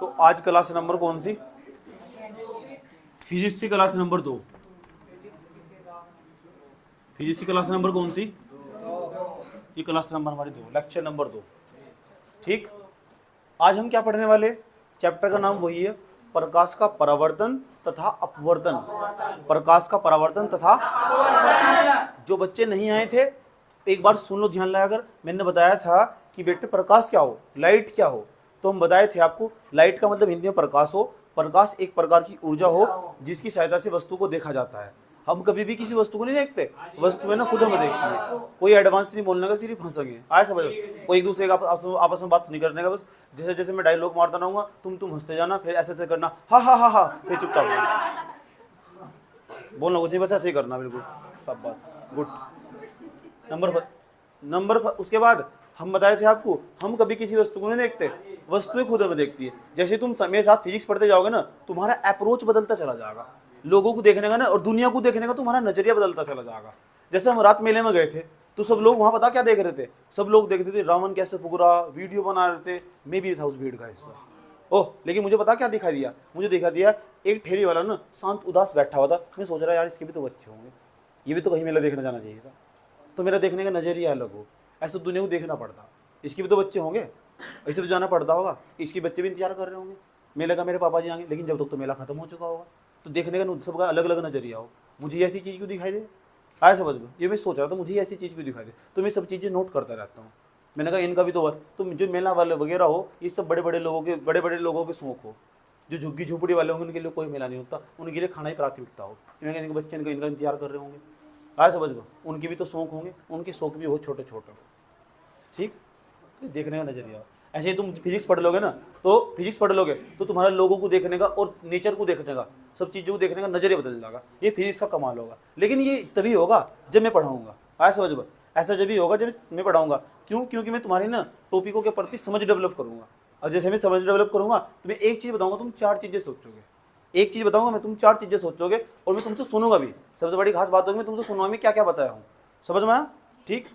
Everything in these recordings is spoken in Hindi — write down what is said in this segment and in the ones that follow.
तो आज क्लास नंबर कौन सी? फिजिक्स की क्लास नंबर 2। फिजिक्स की क्लास नंबर कौन सी? ये क्लास नंबर हमारी 2, लेक्चर नंबर 2। ठीक, आज हम क्या पढ़ने वाले? चैप्टर का नाम वही है, प्रकाश का परावर्तन तथा अपवर्तन। प्रकाश का परावर्तन तथा, जो बच्चे नहीं आए थे एक बार सुन लो ध्यान लगाकर। मैंने बताया था कि बेटे प्रकाश क्या हो, लाइट क्या हो, तो हम बताए थे आपको लाइट का मतलब हिंदी में प्रकाश हो। प्रकाश एक प्रकार की ऊर्जा हो जिसकी सहायता से वस्तु को देखा जाता है। हम कभी भी किसी वस्तु को नहीं देखते, वस्तु है ना खुद हमें देखती है। कोई एडवांस नहीं बोलने का, सिर्फ हंसेंगे, आए समझ? कोई एक दूसरे का आपस में बात नहीं करने का, बस जैसे जैसे मैं डायलॉग मारता रहूंगा तुम हंसते जाना, फिर ऐसे ऐसे करना, हा हा हा हा, फिर चुपचाप बोलना कुछ नहीं, बस ऐसे ही करना, बिल्कुल सब बात गुड। नंबर उसके बाद हम बताए थे आपको, हम कभी किसी वस्तु को नहीं देखते, वस्तुएं खुद हमें देखती है। जैसे तुम मेरे साथ फिजिक्स पढ़ते जाओगे ना, तुम्हारा अप्रोच बदलता चला जाएगा लोगों को देखने का ना, और दुनिया को देखने का तुम्हारा नजरिया बदलता चला जाएगा। जैसे हम रात मेले में गए थे तो सब लोग वहां पता क्या देख रहे थे? सब लोग देख रहे थे रावण कैसे फुकरा, वीडियो बना रहे थे। मैं भी था उस भीड़ का हिस्सा। ओह, लेकिन मुझे पता क्या दिखाई दिया? मुझे दिखा दिया एक ठेली वाला ना शांत उदास बैठा हुआ था। मैं सोच रहा यार इसके भी तो बच्चे होंगे, ये भी तो कहीं मेला देखने जाना चाहिए था, तो मेरा देखने का नजरिया अलग हो। ऐसे दुनिया को देखना पड़ता, इसके भी तो बच्चे होंगे, ऐसे तो जाना पड़ता होगा, इसके बच्चे भी इंतजार कर रहे होंगे मेले का, मेरे पापा जी आएंगे, लेकिन जब तक तो मेला खत्म हो चुका होगा। तो देखने का सबका अलग अलग नजरिया हो। मुझे ऐसी चीज़ क्यों दिखाई दे, आया समझ में? ये मैं सोच रहा था मुझे ऐसी चीज़ क्यों दिखाई दे, तो मैं सब चीज़ें नोट करता रहता हूँ। मैंने कहा इनका भी तो जो मेला वाले वगैरह हो, ये सब बड़े बड़े लोगों के शौक हो। जो झुग्गी झोपड़ी वाले होंगे उनके लिए कोई मेला नहीं होता, उनके लिए खाना ही प्राथमिकता हो। इनके बच्चे इनका इंतजार कर रहे होंगे, आया समझ में? उनके भी तो शौक होंगे, उनके शौक भी हो छोटे छोटे हो। ठीक, तो देखने का नजरिया। ऐसे ही तुम फिजिक्स पढ़ लोगे ना, तो फिजिक्स पढ़ लोगे तो तुम्हारा लोगों को देखने का और नेचर को देखने का, सब चीज़ों को देखने का नजरिया बदल जाएगा। ये फिजिक्स का कमाल होगा। लेकिन ये तभी होगा जब मैं पढ़ाऊंगा, आया समझ में? ऐसा जब भी होगा जब मैं पढ़ाऊंगा। क्यों? क्योंकि मैं तुम्हारी ना टॉपिकों के प्रति समझ डेवलप करूंगा। और जैसे मैं समझ डेवलप करूंगा तो मैं एक चीज़ बताऊंगा, तुम 4 चीज़ें सोचोगे। एक चीज़ बताऊंगा मैं, तुम 4 चीज़ें सोचोगे, और मैं तुमसे सुनूंगा भी। सबसे बड़ी खास बात होगी मैं तुमसे सुनूंगा मैं क्या क्या बताया हूँ, समझ में आया? ठीक,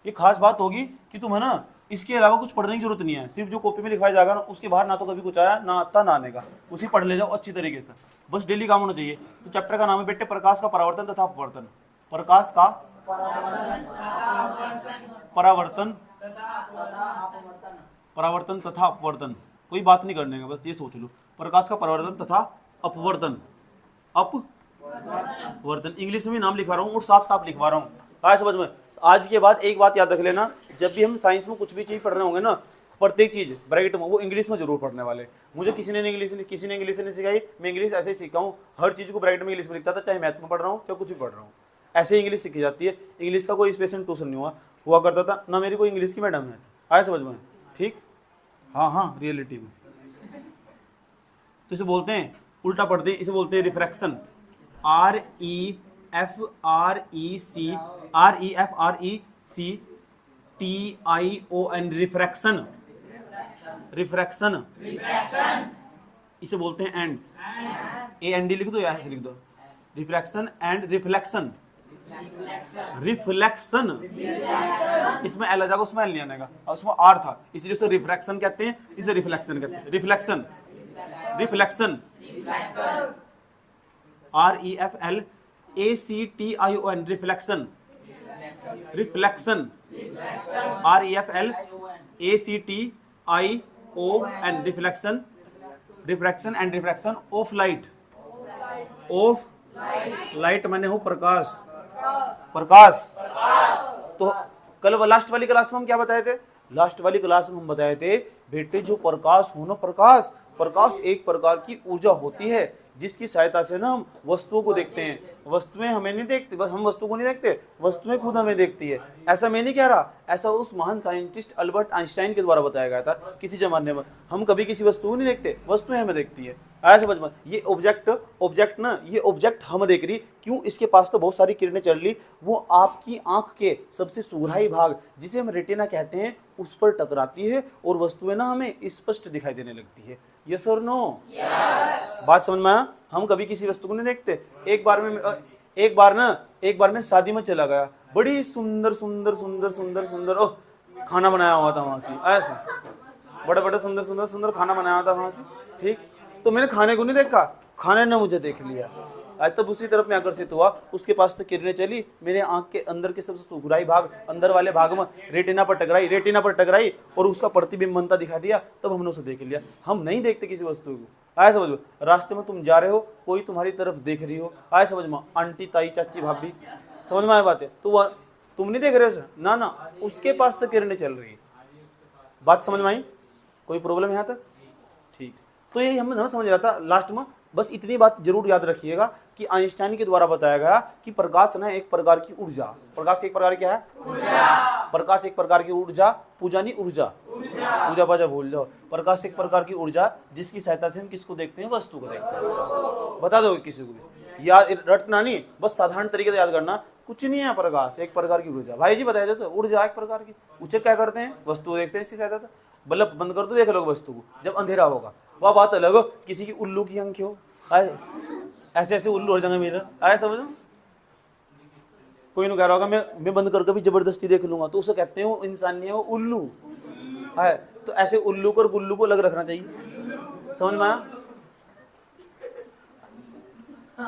ये खास बात होगी कि तुम है ना इसके अलावा कुछ पढ़ने की जरूरत नहीं है। सिर्फ जो कॉपी में लिखवाया जाएगा ना, उसके बाहर ना तो कभी कुछ आया, ना आता, ना आने का, उसी पढ़ ले जाओ अच्छी तरीके से, बस डेली काम होना चाहिए। तो चैप्टर का नाम है बेटे प्रकाश का परावर्तन तथा अपवर्तन। प्रकाश का परावर्तन तथा अपवर्तन। कोई बात नहीं करने का, बस ये सोच लो, प्रकाश का परावर्तन तथा अपवर्तन। अपवर्तन इंग्लिश में भी नाम लिखवा रहा हूँ और साफ साफ लिखवा रहा हूँ, आया समझ में? आज के बाद एक बात याद रख लेना, जब भी हम साइंस में कुछ भी चीज़ पढ़ रहे होंगे ना, प्रत्येक चीज़ ब्रैकेट में वो इंग्लिश में जरूर पढ़ने वाले। मुझे किसी ने इंग्लिश नहीं सिखाई, मैं इंग्लिश ऐसे ही सीखा हूँ। हर चीज़ को ब्रैकेट में इंग्लिश में लिखता था, चाहे मैथ में पढ़ रहा हूँ चाहे कुछ भी पढ़ रहा हूँ, ऐसे इंग्लिश सीखी जाती है। इंग्लिश का कोई स्पेशल ट्यूशन नहीं हुआ करता था, ना मेरी कोई इंग्लिश की मैडम है, आया समझ में? ठीक, हाँ, रियलिटी में तो इसे बोलते हैं, उल्टा पढ़ते हैं, इसे बोलते हैं रिफ्रैक्शन। REFRECTION, refraction. इसे बोलते हैं एंड्स। AND लिख दो या ऐसे लिख दो, रिफ्रैक्शन एंड रिफ्लेक्शन। इसमें एल आ जाएगा, उसमें एल नहीं आने का, और उसमें आर था, इसलिए उसे रिफ्रैक्शन कहते हैं, इसे रिफ्लेक्शन कहते हैं। Reflection REFLECTION, reflection. Reflection, refraction and refraction of light. Of light माने हो प्रकाश। तो कल लास्ट वाली क्लास में हम क्या बताए थे? लास्ट वाली क्लास में हम बताए थे बेटे जो प्रकाश हो ना, प्रकाश एक प्रकार की ऊर्जा होती है जिसकी सहायता से ना हम वस्तुओं को देखते हैं। वस्तुएं हमें नहीं देखती, हम वस्तु को नहीं देखते, वस्तुएं खुद हमें देखती है। ऐसा मैं नहीं कह रहा, ऐसा उस महान साइंटिस्ट अल्बर्ट आइंस्टाइन के द्वारा बताया गया था किसी जमाने में। हम कभी किसी वस्तु को नहीं देखते, वस्तुएं हमें देखती है, आया समझ में? ये ऑब्जेक्ट ना, ये ऑब्जेक्ट हम देख रही, क्यों? इसके पास तो बहुत सारी किरणें चल रही, वो आपकी आंख के सबसे सुघराई भाग जिसे हम रेटिना कहते हैं उस पर टकराती है, और वस्तुएं ना हमें स्पष्ट दिखाई देने लगती है। यस और नो? बात समझ में आया? हम कभी किसी वस्तु को नहीं देखते। एक बार मैं शादी में चला गया, बड़ी सुंदर ओह, खाना बनाया हुआ था वहां से, ऐसे बड़े बड़े सुंदर सुंदर सुंदर खाना बनाया था वहां से, ठीक। तो मैंने खाने को नहीं देखा, खाने ने मुझे देख लिया। आज तब उसी तरफ मैं आकर्षित हुआ, उसके पास से किरणें चली, मेरे आंख के अंदर के सबसे सुघराई भाग, अंदर वाले भाग में रेटिना पर टकराई और उसका प्रतिबिंब बनता दिखा दिया। तब हमने उसे देख लिया। हम नहीं देखते किसी वस्तु को। आए समझ में, रास्ते में तुम जा रहे हो, कोई तुम्हारी तरफ देख रही हो, आए समझ में, आंटी, ताई, चाची, भाभी, समझ में आए बात है। तो तुम नहीं देख रहे हो ना, ना, उसके पास तो किरणें चल रही है। बात समझ में आई? कोई प्रॉब्लम यहाँ तक? ठीक। तो यही हम ना समझ रहा था लास्ट में। बस इतनी बात जरूर याद रखिएगा कि आइंस्टाइन के द्वारा बताया गया कि प्रकाश ना एक प्रकार की ऊर्जा, प्रकाश एक प्रकार क्या है? ऊर्जा। प्रकाश एक प्रकार की ऊर्जा, पूजा नहीं ऊर्जा, पूजा पाजा भूल जाओ। प्रकाश एक प्रकार की ऊर्जा जिसकी सहायता से हम किसको देखते हैं? वस्तु को देखते हैं। बता दो किसी को भी, याद रटना नहीं, बस साधारण तरीके से याद करना। कुछ नहीं है, प्रकाश एक प्रकार की ऊर्जा। भाई जी बताए देते, ऊर्जा एक प्रकार की। उच्चक क्या करते हैं? वस्तु देखते हैं इसकी सहायता से। बल्ब बंद कर दो, देख लो वस्तु को, जब अंधेरा होगा। वह बात अलग हो, किसी की उल्लू की आंखें हो, ऐसे ऐसे उल्लू हो जाएंगे मेरे, आए समझो। कोई नहीं कह रहा होगा मैं बंद करके भी जबरदस्ती देख लूंगा, तो उसे कहते हैं वो इंसान नहीं है, वो उल्लू है। तो ऐसे उल्लू को और गुल्लू को अलग रखना चाहिए। समझ में आया?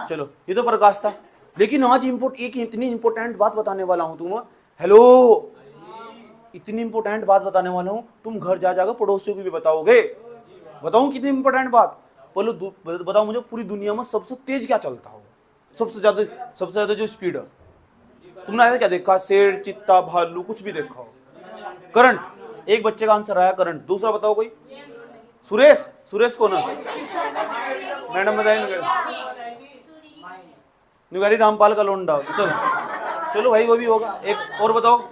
चलो, ये तो प्रकाश था। लेकिन आज एक इतनी इंपॉर्टेंट बात बताने वाला हूं तुम। हेलो, इतनी इंपॉर्टेंट बात बताने वाला हूं, तुम घर जा जाकर पड़ोसियों को भी बताओगे। बताऊं कितनी इंपॉर्टेंट बात? बोलो, बताओ मुझे, पूरी दुनिया में सबसे तेज क्या चलता हो? सबसे ज्यादा जो स्पीड है, तुमने ऐसा क्या देखा? शेर, चित्ता, भालू, कुछ भी देखा हो? करंट। एक बच्चे का आंसर आया करंट। दूसरा बताओ कोई? सुरेश कौन है? मैडम बताइए। निगारी रामपाल का लोंडा। चलो भाई, वो भी होगा। एक और बताओ।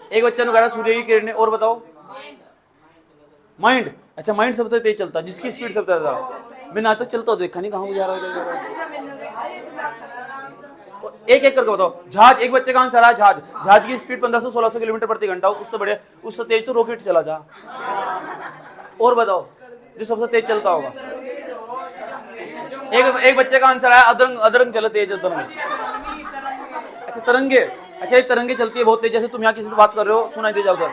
एक बच्चा ने कहा सूर्य की किरणें। और बताओ। माइंड। अच्छा, माइंड सबसे तेज चलता है, जिसकी स्पीड सबसे ज्यादा। मैंने आज तक चलता देखा नहीं, कहाँ जा रहा है। एक एक करके बताओ। जहाज। एक बच्चे का आंसर है जहाज की स्पीड 1500-1600 किलोमीटर प्रति घंटा। उससे बढ़िया, उससे तेज तो रॉकेट चला जा। और बताओ जो सबसे तेज चलता होगा। एक बच्चे का आंसर है अदरंग चले तेज अदरंग। अच्छा, तरंगे। अच्छा, ये तरंगे चलती है बहुत तेज, जैसे तुम यहाँ किसी से बात कर रहे हो, सुनाई दे जाओ उधर।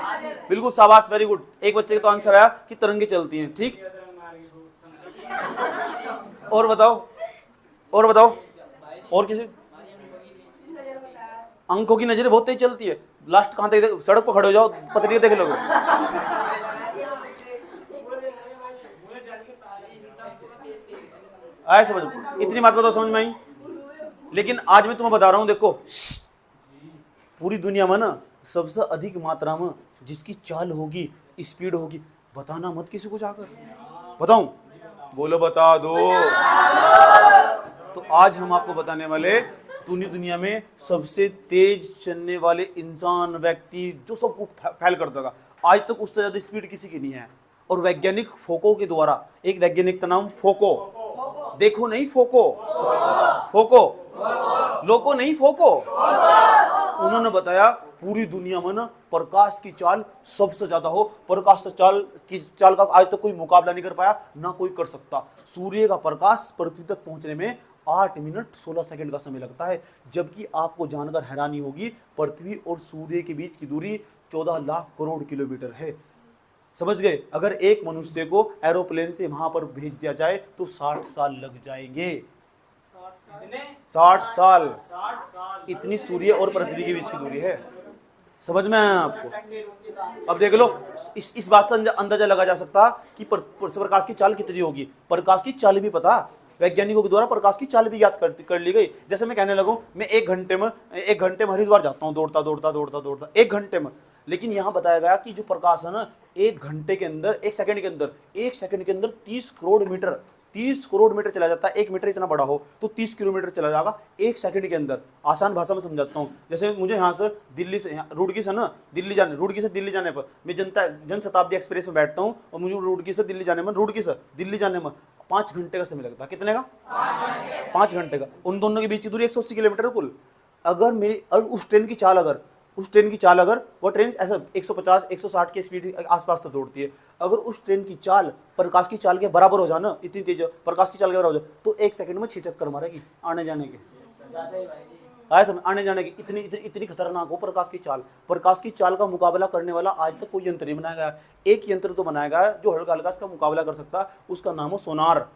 बिल्कुल, शाबाश, वेरी गुड। एक बच्चे का तो आंसर आया कि तरंगे चलती हैं, ठीक। और बताओ। और किसी? आंखों की नजरें बहुत तेज चलती है। लास्ट कहां तक? सड़क पर खड़े हो जाओ, पतली देख लोगे। आए समझ? इतनी बात बताओ, समझ में आई? लेकिन आज मैं तुम्हें बता रहा हूं, देखो, पूरी दुनिया में ना सबसे अधिक मात्रा में जिसकी चाल होगी, स्पीड होगी, बताना मत किसी को जाकर। बताऊं? बोलो, बता दो। तो आज हम आपको बताने वाले पूरी दुनिया में सबसे तेज चलने वाले इंसान, व्यक्ति, जो सबको फैल कर देगा। आज तक उससे ज्यादा स्पीड किसी की नहीं है। और वैज्ञानिक फोको के द्वारा, एक वैज्ञानिक का नाम फोको, देखो नहीं फोको, लोको नहीं, फोको, उन्होंने बताया पूरी दुनिया में ना प्रकाश की चाल सबसे ज्यादा हो। प्रकाश की चाल का आज तक कोई मुकाबला नहीं कर पाया, ना कोई कर सकता। सूर्य का प्रकाश पृथ्वी तक पहुंचने में 8 मिनट 16 सेकंड का समय लगता है। जबकि आपको जानकर हैरानी होगी, पृथ्वी और सूर्य के बीच की दूरी 14 लाख करोड़ किलोमीटर है। समझ गए? अगर एक मनुष्य को एरोप्लेन से वहां पर भेज दिया जाए तो 60 साल लग जाएंगे। 60 साल। इतनी सूर्य और पृथ्वी के बीच की दूरी है। समझ में आया आपको? अब देख लो, इस बात से अंदाजा लगा जा सकता कि प्रकाश की चाल कितनी होगी। प्रकाश की चाल भी पता, वैज्ञानिकों के द्वारा प्रकाश की चाल भी याद कर ली गई। जैसे मैं कहने लगूं, मैं एक घंटे में हरिद्वार जाता हूं, दौड़ता 1 घंटे में। लेकिन यहां बताया गया कि जो प्रकाश है ना, 1 घंटे के अंदर, 1 सेकंड के अंदर 30 करोड़ मीटर चला जाता है। 1 मीटर इतना बड़ा हो तो 30 किलोमीटर चला जाएगा 1 सेकंड के अंदर। आसान भाषा में समझाता हूँ। जैसे मुझे यहाँ से रुड़की से दिल्ली जाने पर मैं जन शताब्दी एक्सप्रेस में बैठता हूँ और मुझे रुड़की से दिल्ली जाने में 5 घंटे का समय लगता है। कितने का? 5 घंटे का। उन दोनों के बीच की दूरी 180 किलोमीटर कुल। अगर उस ट्रेन की चाल अगर वो ट्रेन ऐसा 150-160 के स्पीड आसपास तो दौड़ती है, अगर उस ट्रेन की चाल प्रकाश की चाल के बराबर हो जाए ना, इतनी तेज प्रकाश की चाल के बराबर हो जाए, तो 1 सेकंड में 6 चक्कर मारेगी आने जाने के। आया समझ, आने जाने की इतनी इतनी इतनी खतरनाक हो प्रकाश की चाल। प्रकाश की चाल का मुकाबला करने वाला आज तक कोई यंत्र नहीं बनाया गया। एक यंत्र तो बनाया गया है जो हल्का हल्का इसका मुकाबला कर सकता है, उसका नाम हो सोनार।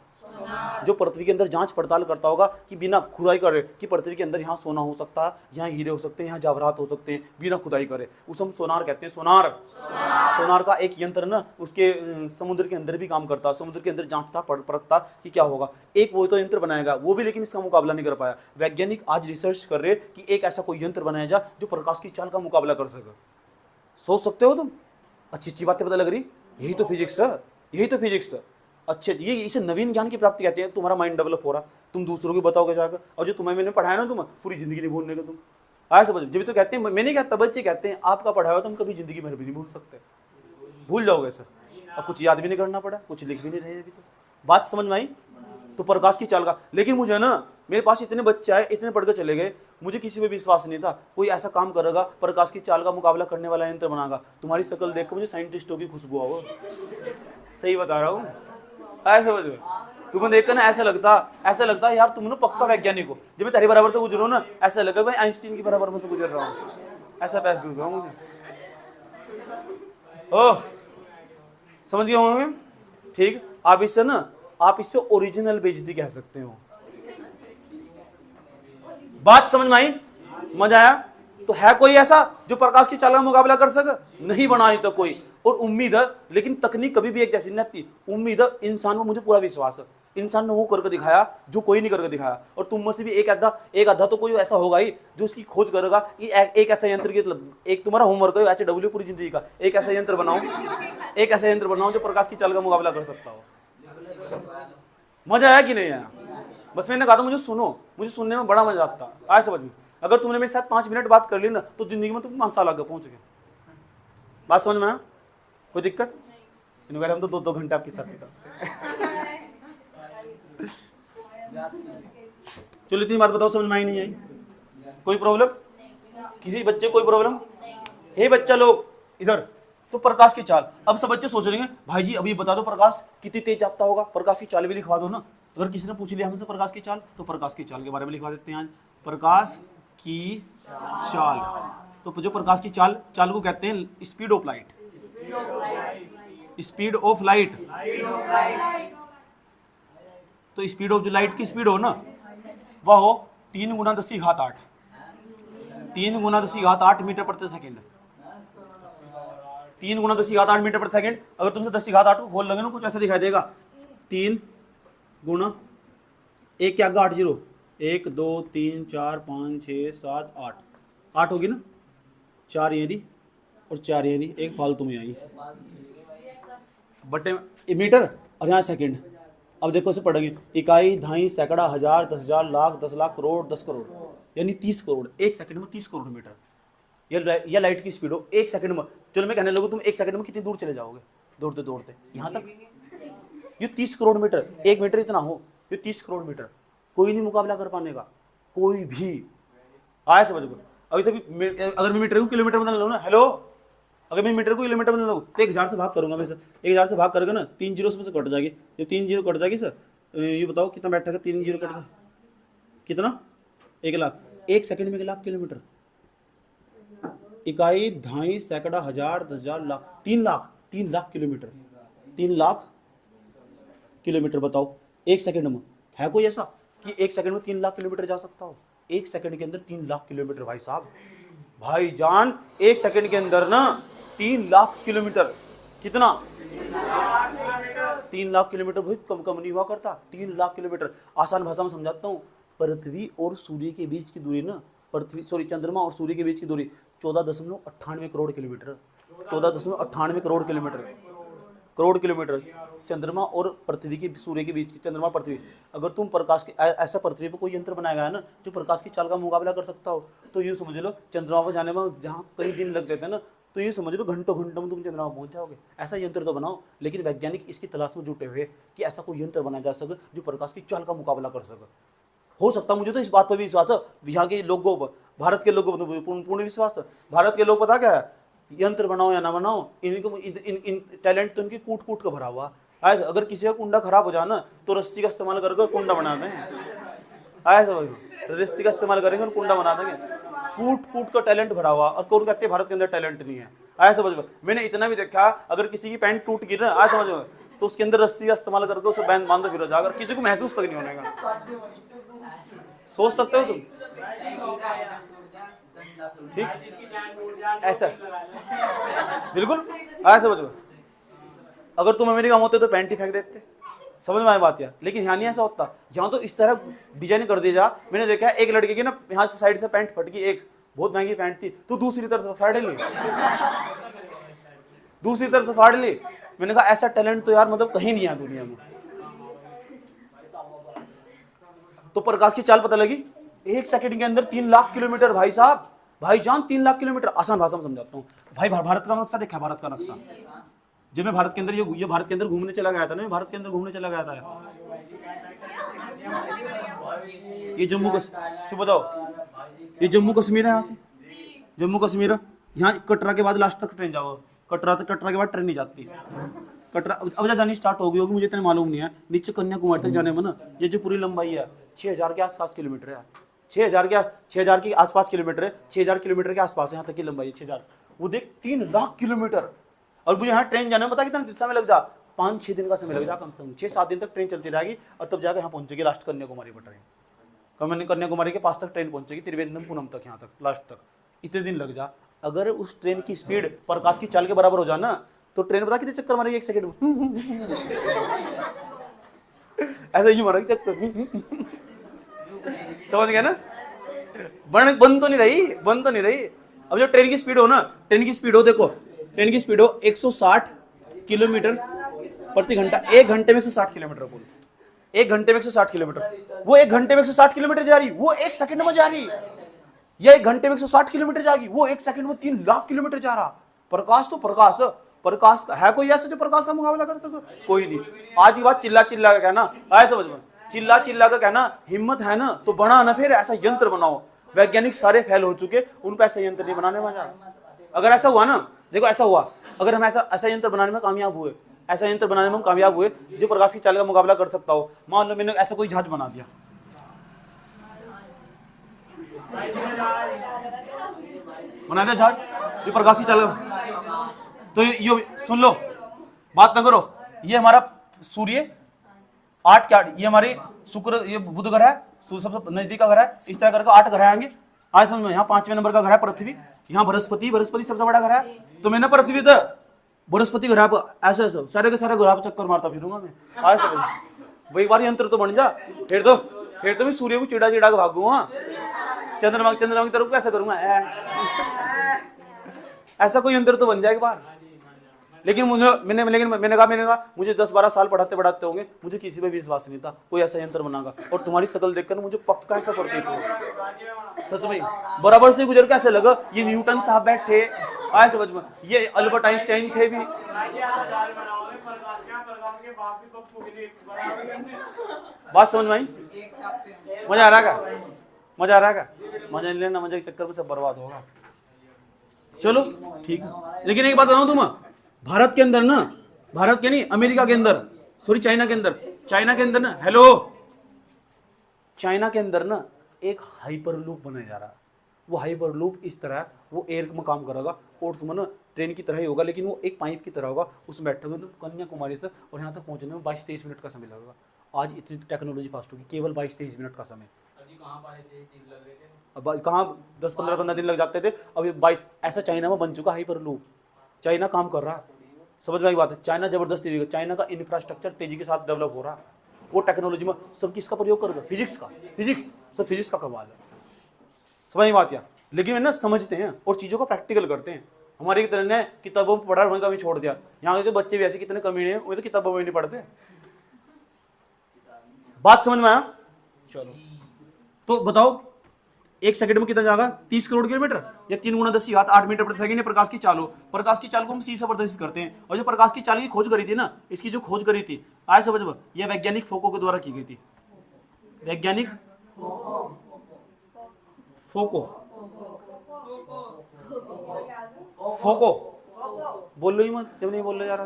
जो पृथ्वी के अंदर जांच पड़ताल करता होगा कि बिना खुदाई करे कि पृथ्वी के अंदर यहाँ सोना हो सकता है, यहाँ हीरे हो सकते हैं, यहाँ जवाहरात हो सकते हैं, बिना खुदाई करे, उसे हम सोनार कहते हैं। सोनार सोनार का एक यंत्र ना उसके समुद्र के अंदर भी काम करता, समुद्र के अंदर जांचता परखता कि क्या होगा। एक वो तो यंत्र बनाएगा वो भी, लेकिन इसका मुकाबला नहीं कर पाया। वैज्ञानिक आज रिसर्च कर रहे कि एक ऐसा कोई यंत्र बनाया जाए जो प्रकाश की चाल का मुकाबला कर सके। सोच सकते हो तुम, अच्छी अच्छी बातें पता लग रही। यही तो फिजिक्स है, यही तो फिजिक्स है। अच्छे, ये इसे नवीन ज्ञान की प्राप्ति कहते हैं। तुम्हारा माइंड डेवलप हो रहा, तुम दूसरों को बताओगे जाकर, और जो तुम्हें मैंने पढ़ाया ना तुम पूरी जिंदगी नहीं भूलने का। तुम आया समझ, जब तो कहते हैं, मैं नहीं कहता, बच्चे कहते हैं आपका पढ़ाया हुआ तुम कभी जिंदगी में भी नहीं भूल सकते, भूल जाओगे सर। और कुछ याद भी नहीं करना पड़ा, कुछ लिख भी नहीं रहे अभी तो। बात समझ में आई? तो प्रकाश की चाल का, लेकिन मुझे ना, मेरे पास इतने बच्चे आए, इतने पढ़ के चले गए, मुझे किसी पे विश्वास नहीं था कोई ऐसा काम करेगा प्रकाश की चाल का मुकाबला करने वाला यंत्र बनाएगा। तुम्हारी शक्ल देख कर मुझे साइंटिस्टों की खुशबू आओ, सही बता रहा हूँ। ऐसे समझ में, तुम्हें देखकर ना ऐसा लगता है यार तुम ना पक्का वैज्ञानिक हो। जब मैं तेरे बराबर से गुजरो ना, ऐसा लगा भाई आइंस्टीन के बराबर में से गुजर रहा हूँ, ऐसा महसूस हुआ मुझे। ओह, समझ गए होंगे? ठीक, आप इससे ओरिजिनल बेइज्जती कह सकते हो। बात समझ में आई? मजा आया? तो है कोई ऐसा जो प्रकाश की चाल का मुकाबला कर सके? नहीं बना तो कोई। और उम्मीद है, लेकिन तकनीक कभी भी एक जैसी नहीं आती। उम्मीद है इंसान में, मुझे पूरा विश्वास है इंसान ने वो करके दिखाया जो कोई नहीं करके दिखाया। और तुम में से भी एक आधा तो कोई ऐसा होगा ही जो उसकी खोज करेगा कि एक ऐसा यंत्र की, एक तुम्हारा होमवर्क है HW पूरी जिंदगी का, एक ऐसा यंत्र बनाओ जो प्रकाश की चाल का मुकाबला कर सकता हो। मजा आया कि नहीं आया? बस मैंने कहा था मुझे सुनो, मुझे सुनने में बड़ा मजा आता है। आया समझ में? अगर तुमने मेरे साथ 5 मिनट बात कर ली ना, तो जिंदगी में तुम 5 साल आगे पहुंच गए। बात समझ में आया? कोई दिक्कत? इन्होंने हम तो 2-2 घंटे आपके साथ चलो इतनी बात बताओ, समझ में आई नहीं आई? कोई प्रॉब्लम? किसी बच्चे कोई प्रॉब्लम? हे बच्चा लोग इधर, तो प्रकाश की चाल। अब सब बच्चे सोच रहे हैं भाई जी अभी बता दो प्रकाश कितनी तेज जाता होगा, प्रकाश की चाल भी लिखवा दो ना। अगर किसी ने पूछ लिया हमसे प्रकाश की चाल, तो प्रकाश की चाल के बारे में लिखवा देते हैं आज। प्रकाश की चाल, तो जो प्रकाश की चाल को कहते हैं speed of light. Speed of light, तो स्पीड ऑफ जो लाइट की स्पीड हो ना, वह हो 3 × 10⁸ 3 × 10⁸ मीटर प्रति सेकेंड। 3 × 10⁸ मीटर प्रति सेकेंड। अगर तुमसे 10⁸ को खोल लगे ना, कुछ ऐसा दिखाई देगा। 3 × 1 क्या 8 0, 1 2 3 4 5 6 7 8 होगी ना, 4 ये रही और 4 ये रही, एक फालतू में आई बटे मीटर और यहाँ सेकंड। अब देखो इसे पढ़ेंगे, इकाई, धाई, सैकड़ा, हजार, 10,000, लाख, 10 लाख, करोड़, 10 करोड़, यानी 30 करोड़। एक सेकंड में 30 करोड़ मीटर। यह लाइट की स्पीड हो एक सेकंड में। चलो मैं कहने लगूं तुम एक सेकंड में कितनी दूर चले जाओगे दौड़ते दौड़ते? यहाँ तक। ये 30 करोड़ मीटर, 1 मीटर इतना हो, ये 30 करोड़ मीटर। कोई नहीं मुकाबला कर पाने का, कोई भी। आया समझ में? अभी अगर मैं मीटर को किलोमीटर बदल लूँ ना, हेलो, अगर मैं मीटर को किलोमीटर बदल लूँ तो 1000 से भाग करूंगा मैं सर। 1000 से भाग करेगा ना, 3 जीरो से कट जाएगी। ये 3 जीरो कट जाएगी सर, ये बताओ कितना बैठा है? 3 जीरो कट जाए कितना? 1 लाख। 1 सेकंड में 1 लाख किलोमीटर। इकाई, धाई, सैकड़ा, हजार, 10,000, लाख, 3 लाख किलोमीटर। 3 लाख किलोमीटर बताओ 1 सेकंड में। है कोई ऐसा कि 1 सेकंड में 3 लाख किलोमीटर जा सकता हो? 1 सेकंड के अंदर 3 लाख किलोमीटर भाई साहब, भाई जान, 1 सेकंड के अंदर ना 3 लाख किलोमीटर। कितना? 3 लाख किलोमीटर भाई, कम नहीं हुआ करता। 3 लाख किलोमीटर। आसान भाषा में समझाता हूँ, पृथ्वी और सूर्य के बीच की दूरी ना, चंद्रमा और सूर्य के बीच की दूरी 14.98 करोड़ किलोमीटर। 14.98 करोड़ किलोमीटर। चंद्रमा और पृथ्वी की, सूर्य के बीच की, चंद्रमा पृथ्वी। अगर तुम प्रकाश के ऐसा पृथ्वी पर कोई यंत्र बनाया गया है ना जो प्रकाश की चाल का मुकाबला कर सकता हो, तो यूँ समझ लो चंद्रमा पर जाने में जहाँ कई दिन लग जाते हैं ना, तो ये समझ लो घंटों में तुम चंद्रमा पहुंच जाओगे। ऐसा यंत्र तो बनाओ। लेकिन वैज्ञानिक इसकी तलाश में जुटे हुए कि ऐसा कोई यंत्र बनाया जा सके जो प्रकाश की चाल का मुकाबला कर सके। हो सकता, मुझे तो इस बात पर भी विश्वास है, यहाँ के लोगों पर, भारत के लोगों पर पूर्ण विश्वास है। भारत के लोग पता क्या है, यंत्र बनाओ या ना बनाओ, इन टैलेंट तो इनकी कूट कूट कर भरा हुआ। अगर किसी का कुंडा खराब हो जाए ना, तो रस्सी का इस्तेमाल करके कुंडा बनाते हैं। आया समझ में, रजिस्ट्री का इस्तेमाल करेंगे और कुंडा बना देंगे। कूट कूट का टैलेंट भरा हुआ, और कौन कहते हैं भारत के अंदर टैलेंट नहीं है। आया समझ में, मैंने इतना भी देखा, अगर किसी की पैंट टूट गिर, आया समझ में, तो उसके अंदर रस्सी का इस्तेमाल करके उसे बैंड बांध फिर जाकर, किसी को महसूस तक नहीं होने का। सोच सकते हो तुम, ठीक ऐसा बिल्कुल। आया समझ में, अगर तुम अमेरिका में होते तो पैंट ही फेंक देते, समझ में आया बात यार। लेकिन यहाँ नहीं ऐसा होता, यहाँ तो इस तरह डिजाइन कर दिया जा। मैंने देखा है एक लड़के की ना यहाँ से साइड से पैंट फट गई, एक बहुत महंगी पैंट थी, तो दूसरी तरफ से फाड़ ली, दूसरी तरफ से फाड़ ली। मैंने कहा ऐसा टैलेंट तो यार मतलब कहीं नहीं है दुनिया में। तो प्रकाश की चाल पता लगी, 1 सेकंड के अंदर 3 लाख किलोमीटर। भाई साहब, भाईजान 3 लाख किलोमीटर। आसान भाषा में समझाता हूँ भाई, भारत का नक्शा देखा, भारत का नक्शा। जब मैं भारत के अंदर ये भारत के अंदर घूमने चला गया था ना, भारत के अंदर घूमने चला गया था। ये जम्मू कश्मीर, बताओ ये जम्मू कश्मीर है, यहाँ से जम्मू कश्मीर है। यहाँ कटरा के बाद लास्ट तक ट्रेन जाओ, कटरा के बाद ट्रेन नहीं जाती। कटरा अब जानी स्टार्ट हो गई होगी, मुझे इतना मालूम नहीं है। नीचे कन्याकुमारी तक जाने में ना, ये जो पूरी लंबाई है 6000 के आसपास किलोमीटर है। 6000 के आसपास किलोमीटर है, 6000 किलोमीटर के आसपास यहाँ तक की लंबाई है 6000। वो देख 3 लाख किलोमीटर। और मुझे यहाँ ट्रेन जाने में पता कितना समय लग जा, 5-6 दिन का समय लग जा, कम से कम 6-7 दिन तक ट्रेन चलती रहेगी, और तब जाकर यहाँ पहुंचेगी लास्ट कन्याकुमारी पर ट्रेन। कन्याकुमारी के पास तक ट्रेन पहुंचेगी, त्रिवेंद्रम तक, यहाँ तक लास्ट तक इतने दिन लग जा। अगर उस ट्रेन की स्पीड प्रकाश की चाल के बराबर हो जाना, तो ट्रेन पता कितने चक्कर मारेगी 1 सेकंड में। ऐसा ही मारेगी चक्कर, समझ गए ना। बंद तो नहीं रही। अब जो ट्रेन की स्पीड हो ना, ट्रेन की स्पीड हो, देखो ट्रेन की स्पीड हो 160 किलोमीटर प्रति घंटा, 1 घंटे में 160 किलोमीटर बोलो, 1 घंटे में 160 किलोमीटर। वो 1 घंटे में 160 किलोमीटर जा रही, वो 1 सेकंड में जा रही। या 1 घंटे में 160 किलोमीटर जाएगी, वो 1 सेकंड में 3 लाख किलोमीटर जा रहा। प्रकाश तो प्रकाश है कोई ऐसा जो प्रकाश का मुकाबला कर सके? कोई नहीं। आज की बात चिल्ला का कहना, आया समझ में, चिल्ला का कहना, हिम्मत है ना तो बना ना, फिर ऐसा यंत्र बनाओ। वैज्ञानिक सारे फेल हो चुके, उन पर ऐसा यंत्र नहीं बनाने में जा। अगर ऐसा हुआ ना, देखो ऐसा हुआ, अगर हम ऐसा यंत्र बनाने में कामयाब हुए, ऐसा यंत्र बनाने में हम कामयाब हुए जो प्रकाश की चाल का मुकाबला कर सकता हो। मान लो मैंने ऐसा कोई जहाज बना दिया, जहाज जो प्रकाश की चाल का, तो ये सुन लो, बात ना करो। ये हमारा सूर्य 8 क्या, ये हमारी शुक्र, ये बुध ग्रह है, सबसे नजदीक का ग्रह है। इस तरह करके 8 ग्रह आएंगे। आज समझ में, यहाँ 5वें नंबर का ग्रह है पृथ्वी, यहाँ बृहस्पति सबसे बड़ा ग्रह है। तो मैंने पृथ्वी से बृहस्पति ग्रह पर ऐसे सारे के सारे ग्रह पर चक्कर मारता फिरूंगा मैं। आज वही बार यंत्र तो बन जा, फिर तो मैं सूर्य को चिड़ा के भागूंगा, चंद्रमा की तरफ कैसे करूंगा, ऐसा कोई यंत्र तो बन जाएगा बाहर। लेकिन मैंने कहा मुझे 10-12 साल पढ़ाते होंगे, मुझे किसी पे विश्वास नहीं था कोई ऐसा यंत्र बनागा। और तुम्हारी शक्ल देखकर मुझे पक्का ऐसा प्रतीत हुआ, सच में बराबर से गुजर कैसे लगा। ये न्यूटन साहब बैठे, आए समझ में, ये अल्बर्ट आइंस्टाइन थे भी। बात समझ में आई? मजा आ रहा का? मजा नहीं लेना, मजा के चक्कर में सब बर्बाद होगा। चलो ठीक है, लेकिन एक बात बताऊं, तुम भारत के अंदर ना, भारत के नहीं, अमेरिका के अंदर, सॉरी चाइना के अंदर ना, हेलो, चाइना के अंदर ना एक हाइपरलूप बनाया जा रहा है। वो हाइपरलूप इस तरह, वो एयर में काम करेगा, और उसमें ना ट्रेन की तरह ही होगा, लेकिन वो एक पाइप की तरह होगा। उसमें बैठोगे तो कन्याकुमारी से और यहाँ तक पहुंचने में 22-23 मिनट का समय लगेगा। आज इतनी टेक्नोलॉजी फास्ट होगी, केवल 22-23 मिनट का समय। अब कहाँ 10-15 दिन लग जाते थे, अब ये 22। ऐसा चाइना में बन चुका हाइपरलूप, चाइना काम कर रहा है। समझ में आई बात है? चाइना जबरदस्ती देगा, चाइना का इंफ्रास्ट्रक्चर तेजी के साथ डेवलप हो रहा है। वो टेक्नोलॉजी में सब किसका प्रयोग करेगा? फिजिक्स का कमाल है। समझ में बात? लेकिन वे ना समझते हैं और चीजों को प्रैक्टिकल करते हैं। हमारी की तरह ने किताबों में पढ़ा, वहीं का भी छोड़ दिया। यहाँ के बच्चे भी ऐसे कितने कमीने हैं, वो तो किताबों में नहीं पढ़ते। बात समझ में आया? चलो तो बताओ, 1 सेकंड में कितना जाएगा? 30 करोड़ किलोमीटर, या 3 × 10 8 मीटर प्रति सेकंड। प्रकाश की चाल हो, प्रकाश की चाल को हम सी से प्रदर्शित करते हैं। और जो प्रकाश की चाल की खोज करी थी ना, इसकी जो खोज करी थी, आए समझ में, यह वैज्ञानिक फोको के द्वारा की गई थी। वैज्ञानिक फोको बोल लो ही मत जब नहीं बोल रहे जा रहा।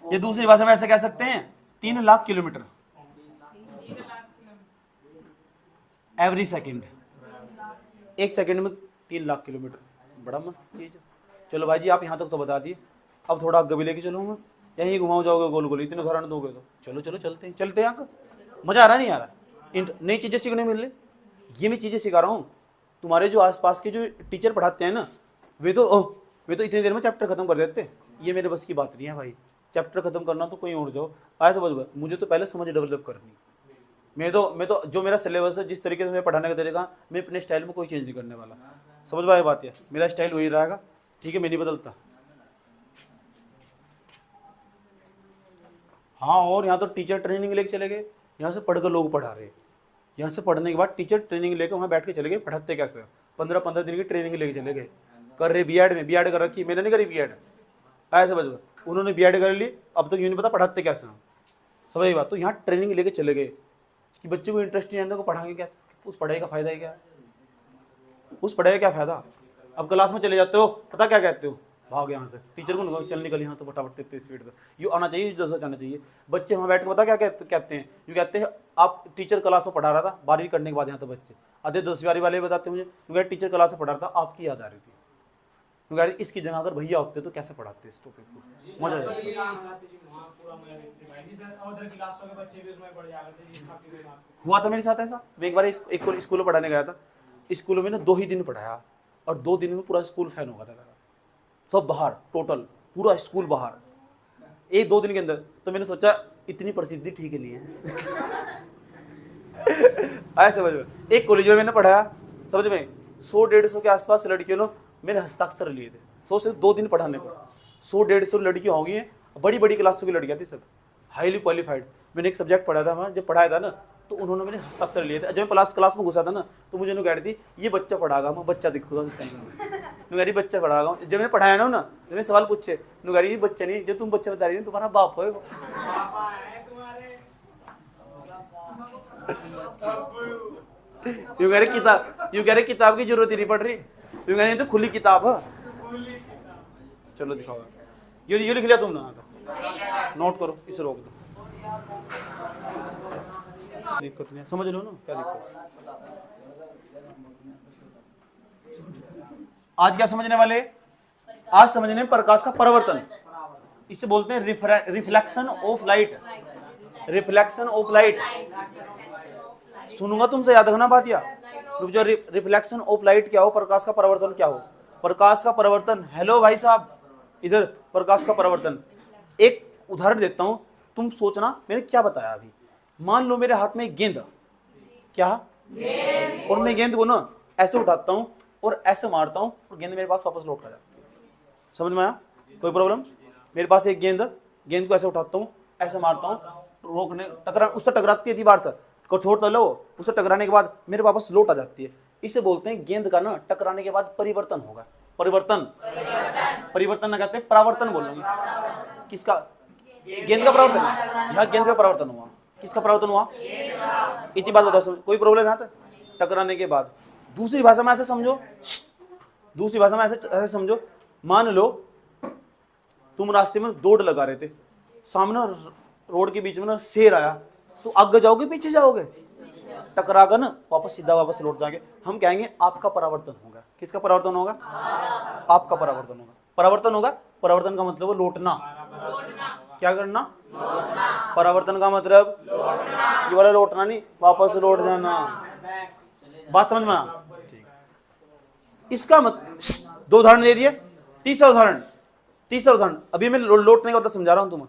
ये दूसरी भाषा में ऐसे कह सकते हैं 3 lakh kilometre. Every second, 1 second में 3 लाख किलोमीटर, बड़ा मस्त चीज है। चलो भाई जी आप यहाँ तक तो बता दिए, अब थोड़ा आगे भी लेके चलो, मैं यहीं घुमाओ जाओगे गोल गोल, इतने उदाहरण दोगे तो चलो चलो चलते हैं, चलते हैं। मजा आ रहा नहीं आ रहा? नई चीजें सीखने मिल रही, ये मैं चीजें सिखा रहा हूँ। तुम्हारे जो आसपास के जो टीचर पढ़ाते हैं ना, वे तो इतनी देर में चैप्टर खत्म कर देते। ये मेरे बस की बात नहीं है भाई, चैप्टर खत्म करना तो कहीं और जाओ, आया समझ। मुझे तो पहले समझ डेवलप करनी। मैं तो जो मेरा सिलेबस है, जिस तरीके से मैं पढ़ाने का तरीका, मैं अपने स्टाइल में कोई चेंज नहीं करने वाला। समझ में आई बात है? मेरा स्टाइल वही रहेगा, ठीक है, मैं नहीं बदलता। हाँ, और यहाँ तो टीचर ट्रेनिंग लेके चले गए, यहाँ से पढ़कर लोग पढ़ा रहे, यहाँ से पढ़ने के बाद टीचर ट्रेनिंग लेकर वहाँ बैठ के चले गए, पढ़ाते कैसे, 15-15 दिन की ट्रेनिंग लेके चले गए। कर रहे बीएड में, बीएड कर रखी, मैंने नहीं करी बीएड, ऐसे बस उन्होंने बीएड कर ली, अब तक यूँ नहीं पता पढ़ाते कैसे। समझ आई बात? तो यहाँ ट्रेनिंग लेके चले गए कि बच्चे को इंटरेस्ट नहीं आने को पढ़ाएंगे क्या, उस पढ़ाई का फायदा है क्या, उस पढ़ाई का क्या फायदा। अब क्लास में चले जाते हो, पता क्या कहते हो, भाग यहाँ से, टीचर को चल निकल यहाँ तो फटाफट तेज स्पीड से, यूँ आना चाहिए, जैसा जाना चाहिए। बच्चे वहाँ बैठ के पता क्या कहते हैं, यूँ कहते हैं आप टीचर क्लास में पढ़ा रहा था, 12वीं करने के बाद यहाँ तो बच्चे आधे 10वीं वाले बताते मुझे, यूँ टीचर क्लास में पढ़ा रहा था, आपकी याद आ रही थी, यूँ इसकी जगह अगर भैया होते तो कैसे पढ़ाते इस टॉपिक को, मजा आ जाता। हुआ था मेरे साथ ऐसा, मैं एक बार एक स्कूल में पढ़ाने गया था, स्कूल में ना 2 ही दिन पढ़ाया और 2 दिन में पूरा स्कूल फैन हो गया था मेरा, सब बाहर, टोटल पूरा स्कूल बाहर, 1-2 दिन के अंदर। तो मैंने सोचा इतनी प्रसिद्धि ठीक नहीं है। आया समझ में? एक कॉलेज में मैंने पढ़ाया, समझ में 100-150 के आसपास लड़कियों ने मेरे हस्ताक्षर लिए थे, 100 से 2 दिन पढ़ाने पर 100-150 लड़कियां होंगी हैं, बड़ी बड़ी क्लासों की लड़कियां थी, सब हाईली क्वालिफाइड। मैंने एक सब्जेक्ट पढ़ा था वहाँ, जब पढ़ाया था ना तो उन्होंने मेरे हस्ताक्षर लिए थे। जब मैं क्लास में घुसा था ना तो मुझे कह रही थी ये बच्चा पढ़ागा, मैं बच्चा दिखूंगा उस टाइम में, बच्चा पढ़ागा। जब मैंने पढ़ाया ना जब मैं सवाल पूछे, ये बच्चा नहीं, जो तुम बच्चा बता रही हो तुम्हारा बाप हो। यूँ कह रहे किताब की जरूरत ही नहीं पड़ रही, यूँ कह रही तो खुली किताब है। चलो दिखाओ, ये लिख लिया तुमने, नोट करो, इसे रोक दो, दिक्कत नहीं, समझ लो ना क्या दिक्कत। आज क्या समझने वाले? आज समझने प्रकाश का परावर्तन, इसे बोलते हैं reflection of light, reflection of light. सुनूंगा तुमसे, याद रखना बात। या जो रिफ्लेक्शन ऑफ लाइट क्या हो, प्रकाश का परावर्तन क्या हो। प्रकाश का परावर्तन, हेलो भाई साहब, इधर प्रकाश का परावर्तन। एक उदाहरण देता हूं, तुम सोचना मैंने क्या बताया अभी। मान लो मेरे हाथ में एक गेंद, क्या गेंद, और मैं गेंद को ना ऐसे उठाता हूं और ऐसे मारता हूं और गेंद मेरे पास वापस लौट आ जाती है। समझ में आया? कोई प्रॉब्लम? मेरे पास एक गेंद को ऐसे उठाता हूं, ऐसे मारता हूं, रोकने उससे टकराती है दीवार से, को छोड़ता लो, उससे टकराने के बाद मेरे वापस लौट आ जाती है। इसे बोलते हैं गेंद का ना टकराने के बाद परिवर्तन होगा। परिवर्तन ना कहते हैं, परावर्तन बोलेंगे। किसका? गेंद का परावर्तन। यहाँ गेंद का परावर्तन हुआ, किसका परावर्तन हुआ? इतनी बात बताओ, कोई प्रॉब्लम यहाँ तक? टकराने के बाद। दूसरी भाषा में ऐसे समझो, दूसरी भाषा में ऐसे समझो, मान लो तुम रास्ते में दौड़ लगा रहे थे, सामने रोड के बीच में ना शेर आया, तो आगे जाओगे पीछे जाओगे? टकरागा ना, वापस सीधा वापस लौट जाएंगे। हम कहेंगे आपका परावर्तन होगा। किसका परावर्तन होगा? आपका परावर्तन होगा। परावर्तन होगा, परावर्तन का मतलब लौटना। क्या करना? परावर्तन का मतलब ये वाला लौटना नहीं, वापस लौट जाना। बात समझ में आ? ठीक। इसका मतलब 2 उदाहरण दे दिए। तीसरा उदाहरण अभी मैं लौटने का मतलब समझा रहा हूं तुम्हें।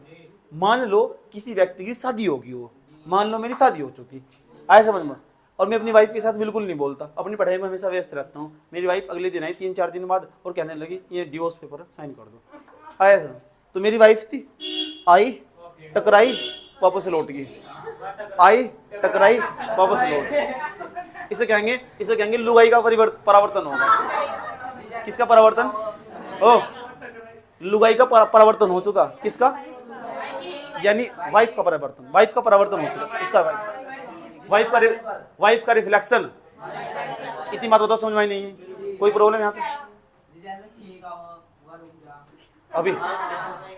मान लो किसी व्यक्ति की शादी होगी, हो मान लो मेरी शादी हो चुकी, आया समझ में, और मैं अपनी वाइफ के साथ बिल्कुल नहीं बोलता, अपनी पढ़ाई में हमेशा व्यस्त रहता हूँ। मेरी वाइफ अगले दिन आई 3-4 दिन बाद और कहने लगी ये डिवोर्स पेपर साइन कर दो। आया समझ? तो मेरी वाइफ थी, आई, टकराई, वापस लौट गई, आई, टकराई, वापस लौट। इसे कहेंगे लुगाई का परावर्तन होगा। किसका परावर्तन? ओ, लुगाई का परावर्तन हो चुका। किसका? यानी वाइफ का परावर्तन। वाइफ का परावर्तन हो चुका। इसका वाइफ का रिफ्लेक्शन। इतनी बात बताओ, समझ में नहीं है? कोई प्रॉब्लम यहाँ पे? अभी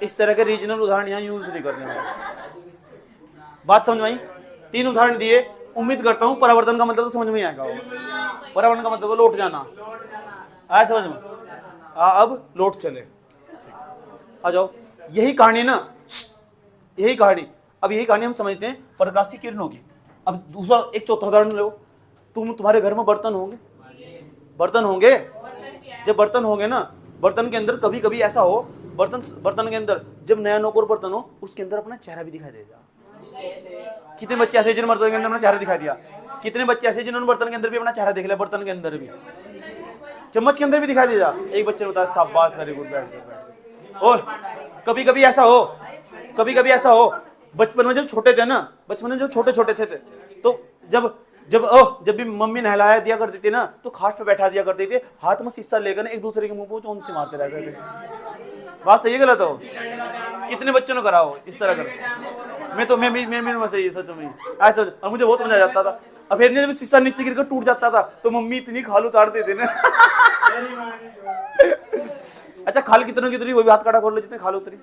इस तरह के रीजनल उदाहरण यहाँ यूज नहीं करने वाले। बात समझ में आई? 3 उदाहरण दिए, उम्मीद करता हूँ परिवर्तन का मतलब तो समझ में ही आएगा। परिवर्तन का मतलब लौट जाना, आया समझ में? अब लौट चले, आ जाओ। यही कहानी ना, यही कहानी। अब यही कहानी हम समझते हैं प्रकाश की किरणों की। अब दूसरा एक चौथा उदाहरण लो। तुम्हारे घर में बर्तन होंगे, बर्तन होंगे। जब बर्तन होंगे ना, बर्तन के अंदर कभी कभी ऐसा हो, बर्तन के अंदर जब नया नौकर बर्तन हो, उसके अंदर अपना चेहरा भी दिखाई देगा। कितने बच्चे ऐसे जिन्होंने बर्तन के अंदर अपना चेहरा दिखाई दिया? कितने बच्चे ऐसे जिन्होंने बर्तन के अंदर भी अपना चेहरा देख लिया? बर्तन के अंदर भी, चम्मच के अंदर भी दिखाई देगा। एक बच्चे ने बताया शाबाश, वेरी गुड, बैठ जाओ। और कभी कभी ऐसा हो, कभी कभी ऐसा हो, बचपन में जब छोटे थे ना, बचपन में जब छोटे छोटे थे तो जब जब जब भी मम्मी नहलाया दिया करती थी ना, तो खाट पे बैठा दिया करते थे, हाथ में शीशा लेकर एक दूसरे के मुंह को चोंच से मारते रहते थे। बात सही है गलत हो? कितने बच्चों ने करा हो इस तरह कर? मैं तो मैं सही सच में ऐसा, और मुझे बहुत मजा आ जाता था। अब फिर जब शीशा नीचे गिरकर टूट जाता था तो मम्मी इतनी खाल उतारते थे ना। अच्छा, खाल कितनों की उतरी वो भी हाथ काटा खोल लो जितने खाल उतरी।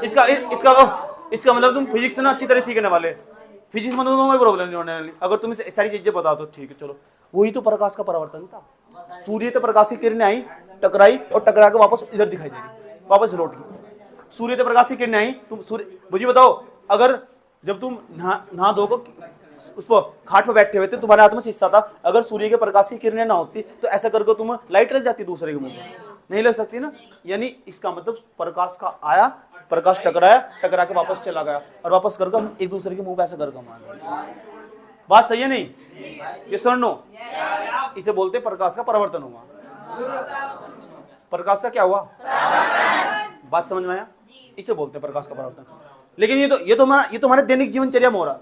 इसका मतलब तुम फिजिक्स ना अच्छी तरह सीखने वाले। फिजिक्स में तो कोई प्रॉब्लम नहीं होने वाली अगर तुम इसे सारी चीजें बता दो, ठीक है चलो। वही तो प्रकाश का परिवर्तन था। सूर्य तो प्रकाश की किरणें आई, टकराई और टकरा के वापस इधर दिखाई दे रही, वापस लौट गई। सूर्य तो प्रकाश की किरणें आई, तुम सूर्य, मुझे बताओ, अगर जब तुम नहा धो को उस पर खाट पर बैठे हुए थे, तुम्हारे हाथ में शीशा था, अगर सूर्य के प्रकाश की किरणें ना होती तो ऐसा करके तुम लाइट लग जाती दूसरे के मुंह में, नहीं लग सकती ना। यानी इसका मतलब प्रकाश का आया, प्रकाश टकराया, टकरा के वापस चला गया, और वापस करके हम एक दूसरे के मुंह पे ऐसा करके मार। बात सही है नहीं? ये सुनो, इसे बोलते प्रकाश का परिवर्तन हुआ। प्रकाश का क्या हुआ? बात समझ में आया? इसे बोलते हैं प्रकाश का परिवर्तन। लेकिन ये तो हमारे दैनिक जीवनचर्या में हो रहा।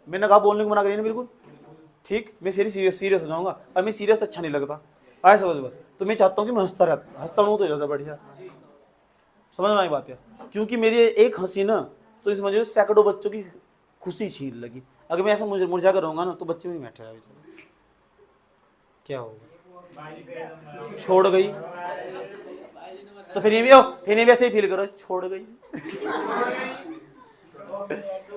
मैंने कहा बोलने को मना करिए ना, बिल्कुल ठीक। मैं फिर सीरियस हो जाऊंगा, और मैं सीरियस अच्छा नहीं लगता, आया समझ में? तो मैं चाहता हूँ कि मैं हंसता हूँ तो ज़्यादा बढ़िया। समझ में आई बात है? क्योंकि मेरी एक हंसी ना, तो इस मुझे सैकड़ों बच्चों की खुशी छीन लगी। अगर मैं ऐसा मुरझा कर रहूंगा ना, तो बच्चे भी बैठे रहे, क्या होगा? छोड़ गई तो फिर ये भी ऐसे ही फील करो, छोड़ गई।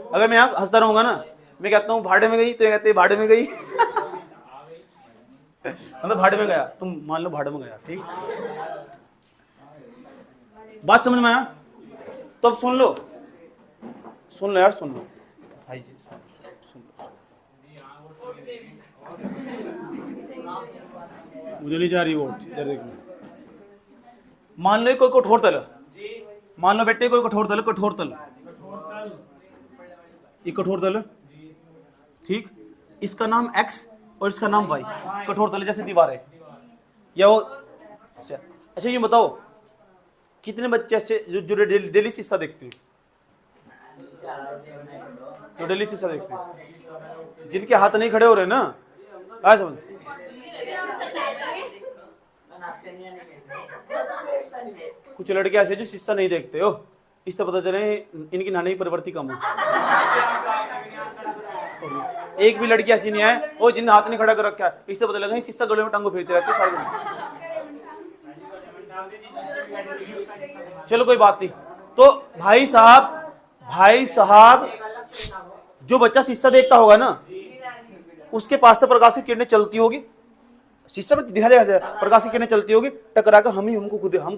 अगर मैं यहाँ हंसता रहूंगा ना, मैं कहता हूँ भाड़े में गई, तो ये कहते भाड़े में गई। मतलब भाड़े में गया, तुम मान लो भाड़े में गया, ठीक। बात समझ में आया? तो अब सुन लो यार, सुन लो भाई जी, सुन लो। मुझे नहीं जा रही वो, इधर देखना। मान लो कोई कठोर तल, मान लो बेटे कोई कठोर तल, ये कठोर तल, ठीक। इसका नाम x और इसका नाम y। कठोर तल जैसे दीवार है या वो। अच्छा ये बताओ, कितने बच्चे ऐसे जो डेली शीशा देखते हैं? तो डेली शीशा देखते हैं, जिनके हाथ नहीं खड़े हो रहे ना, आ समझ। कुछ लड़के ऐसे जो शीशा नहीं देखते हो, इससे पता चले इनकी नानी प्रवृत्ति कम है। एक भी लड़की ऐसी नहीं है वो जिन हाथ नहीं खड़ा कर रखा है, इससे पता लगा शीशा गले में टांगो फिरते रहते सारे दिन। चलो कोई बात नहीं। तो भाई साहब जो बच्चा शीशा देखता होगा ना, उसके पास तो प्रकाश की किरणें चलती होगी, शीशा में दिखा दे प्रकाश की किरणें चलती होगी, टकरा कर हम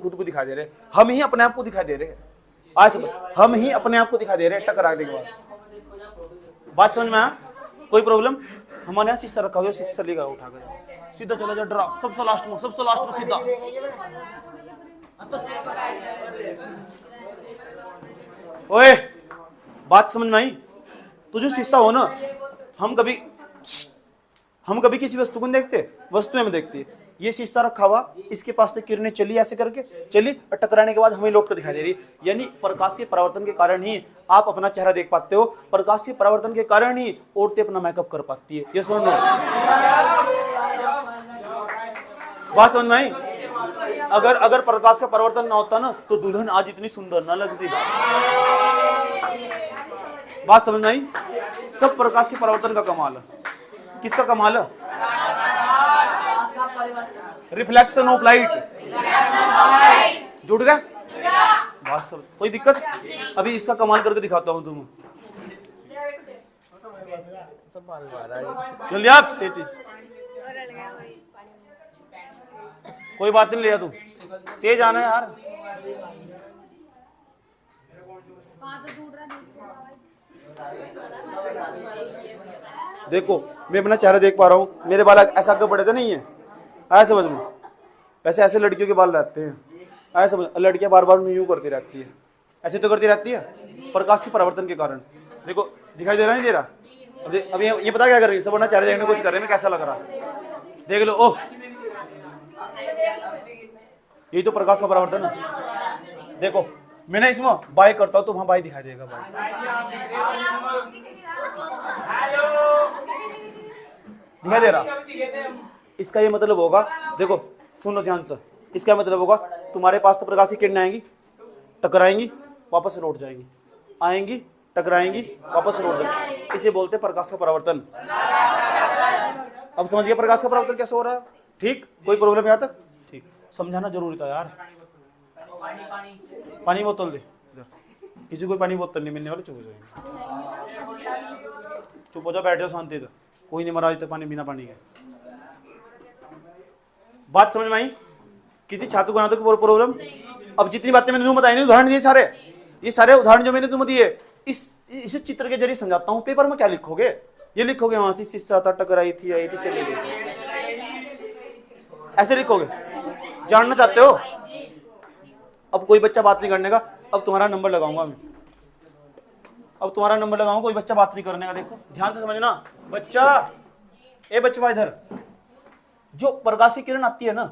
खुद को दिखाई दे रहे हैं, हम ही अपने आप को दिखाई दे रहे हैं। आज हम ही अपने आप को दिखाई दे रहे हैं टकराने के बाद। बात समझ में आया? कोई प्रॉब्लम? हमारे यहाँ शीशा रखा हुआ, शीशा लेगा उठा कर सीधा चला जा, डरा सबसे लास्ट में सीधा। ओए बात समझ में आई? तो जो शीशा हो ना, हम कभी किसी वस्तु को नहीं देखते, वस्तुएं में देखते हैं। ये शीशा रखा हुआ, इसके पास से किरणें चली, ऐसे करके चली और टकराने के बाद हमें लौट कर दिखाई दे रही। यानी प्रकाश के परावर्तन के कारण ही आप अपना चेहरा देख पाते हो, प्रकाश के परावर्तन के कारण ही औरतें अपना मेकअप कर पाती है। ये सुनो, बात समझ में आई? अगर प्रकाश का परिवर्तन ना होता ना, तो दुल्हन आज इतनी सुंदर ना लगती। बात समझ में आई? सब प्रकाश के परिवर्तन का कमाल है। किसका कमाल है? Reflection of light. जुड़ गया बात सब? कोई दिक्कत? अभी इसका कमाल करके दिखाता हूं तुम्हें। तो बाल मारा है। जल्दी आप 33। कोई बात नहीं, ले तू तेज आना है यार। देखो मैं अपना चेहरा देख पा रहा हूँ, मेरे बाल ऐसा आगे बढ़े तो नहीं है, आया समझ में। वैसे ऐसे लड़कियों के बाल रहते हैं, आया समझ। लड़कियां बार बार यूं करती रहती है, ऐसे तो करती रहती है प्रकाश के परिवर्तन के कारण। देखो दिखाई दे रहा नहीं दे रहा। अभी ये पता क्या कर रही है, सब अपना चेहरा देखने की कोशिश कर रहे हैं, कैसा लग रहा देख लो। ओह यही तो प्रकाश का परिवर्तन है। देखो मैंने इसमें बाय करता हूँ तो वहां बाय दिखाई देगा, बाय दिखाई दे रहा। इसका ये मतलब होगा, देखो सुनो ध्यान से, इसका मतलब होगा तुम्हारे पास तो प्रकाश की किरणें आएंगी, टकराएंगी, वापस लौट जाएंगी, आएंगी, टकराएंगी, वापस लौट जाएंगी। इसे बोलते हैं प्रकाश का परावर्तन। अब समझिए प्रकाश का परावर्तन कैसे हो रहा है। ठीक, कोई प्रॉब्लम यहाँ तक? ठीक, समझाना जरूरी था यार। पानी बोतल दे इधर, किसी को पानी बोतल नहीं मिलने वाले, चुप हो जाएंगे। चुप हो जाओ, बैठ जाओ शांति से, कोई नहीं मरा इतना पानी बिना पानी के। बात समझ में आई? किसी छात्र को यहाँ तक प्रॉब्लम? अब जितनी बातें मैंने तुम्हें बताई नहीं, उदाहरण दिए सारे, ये सारे उदाहरण जो मैंने तुम्हें दिए, इस चित्र के जरिए समझाता हूँ। पेपर में क्या लिखोगे? ये लिखोगे वहां से शिष्या था, टकराई थी, आई थी, चली गई, ऐसे लिखोगे? जानना चाहते हो? अब कोई बच्चा बात नहीं करने का, अब तुम्हारा नंबर लगाऊंगा मैं, अब तुम्हारा नंबर लगाऊंगा, कोई बच्चा बात नहीं करने का। देखो ध्यान से समझना बच्चा, ए बच्चा इधर, जो प्रकाश की किरण आती है ना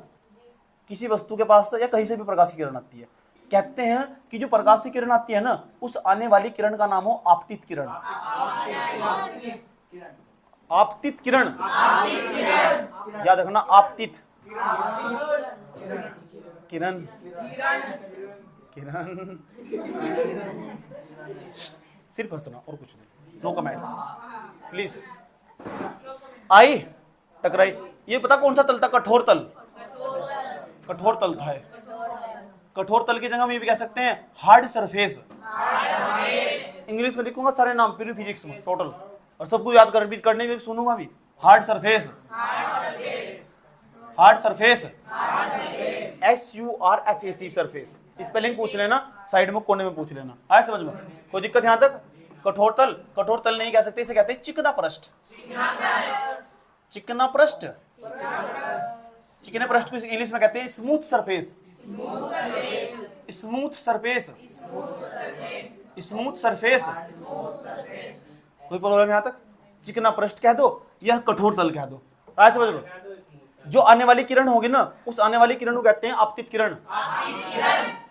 किसी वस्तु के पास या कहीं से भी प्रकाश की किरण आती है, कहते हैं कि जो प्रकाश की किरण आती है ना, उस आने वाली किरण का नाम हो आपतित किरण। आपतित किरण, याद रखना, आपतित किरण, किरण, सिर्फ हंसना और कुछ नहीं, नो कमेंट्स प्लीज। आई, टकराई, ये पता कौन सा तल था? कठोर तल, कठोर तल था। कठोर तल की जगह हम ये भी कह सकते हैं हार्ड सरफेस। इंग्लिश में लिखूंगा सारे नाम पूरी फिजिक्स में टोटल, और सबको याद करने के सुनूंगा भी। Hard surface, hard surface, SURFAC surface. Spelling पूछ लेना, साइड में कोने में पूछ लेना, आया समझ में? कोई दिक्कत यहाँ तक? कठोर तल, कठोर तल नहीं कह सकते, इसे कहते हैं चिकना पृष्ठ। चिकना पृष्ठ, चिकने पृष्ठ को इंग्लिश में कहते हैं smooth surface. Smooth surface, smooth surface. कोई प्रॉब्लम यहाँ तक? चिकना पृष्ठ कह दो या कठोर तल कह दो, आज समझ लो। जो आने वाली किरण होगी ना, उस आने वाली किरण को कहते हैं आपतित किरण।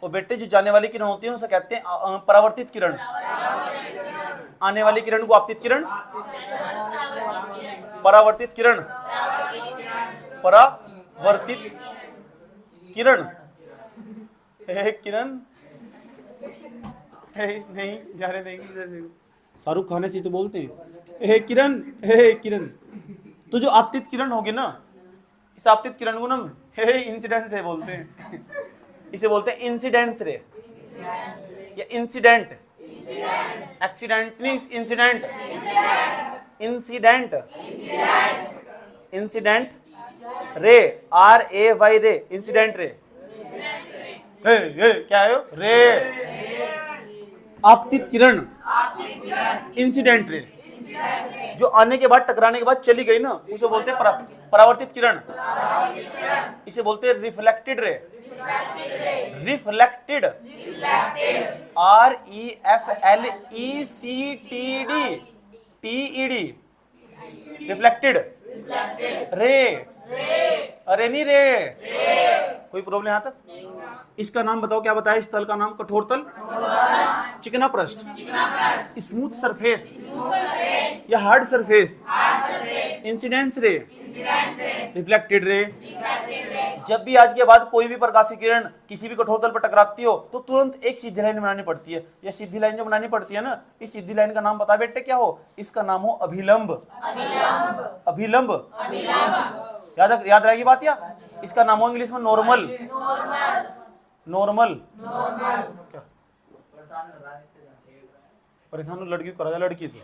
और बेटे जो जाने वाली किरण होती है उसे कहते हैं परावर्तित किरण। आने वाली किरण को आपतित किरण, परावर्तित किरण, परावर्तित किरण। किरण नहीं जा रहे, नहीं शाहरुख खान से तो बोलते हैं किरण, किरण। तो जो आपतित किरण होगी ना, इस आपतित किरण को ना इंसिडेंट रे बोलते हैं। इसे बोलते हैं इंसिडेंट्स रे या इंसिडेंट। एक्सीडेंट नहीं, incident, incident, incident ray, RAY रे, इंसिडेंट रे। क्या है रे? आपतित किरण, इंसिडेंट रे। जो आने के बाद, टकराने के बाद चली गई ना, उसे बोलते हैं परावर्तित किरण। इसे बोलते हैं reflected ray. Reflected, REFLECTED, reflected ray. अरे नहीं रे, कोई प्रॉब्लम यहाँ तक? इसका नाम बताओ, क्या बताया इस तल का नाम? कठोर तल, चिकना पृष्ठ, स्मूथ सरफेस या हार्ड सरफेस, इंसिडेंट्स रे, रिफ्लेक्टेड रे। जब भी आज के बाद कोई भी प्रकाश की किरण किसी भी कठोर तल पर टकराती हो तो तुरंत एक सीधी लाइन बनानी पड़ती है। यह सीधी लाइन जो बनानी पड़ती है ना, इस सीधी लाइन का नाम बता बेटे क्या हो? इसका नाम हो अभिलंब। अभिलंब, याद रहेगी बात? या इसका नाम हो इंग्लिश में नॉर्मल। नॉर्मल क्या? परेशान लड़की को करा, लड़की थी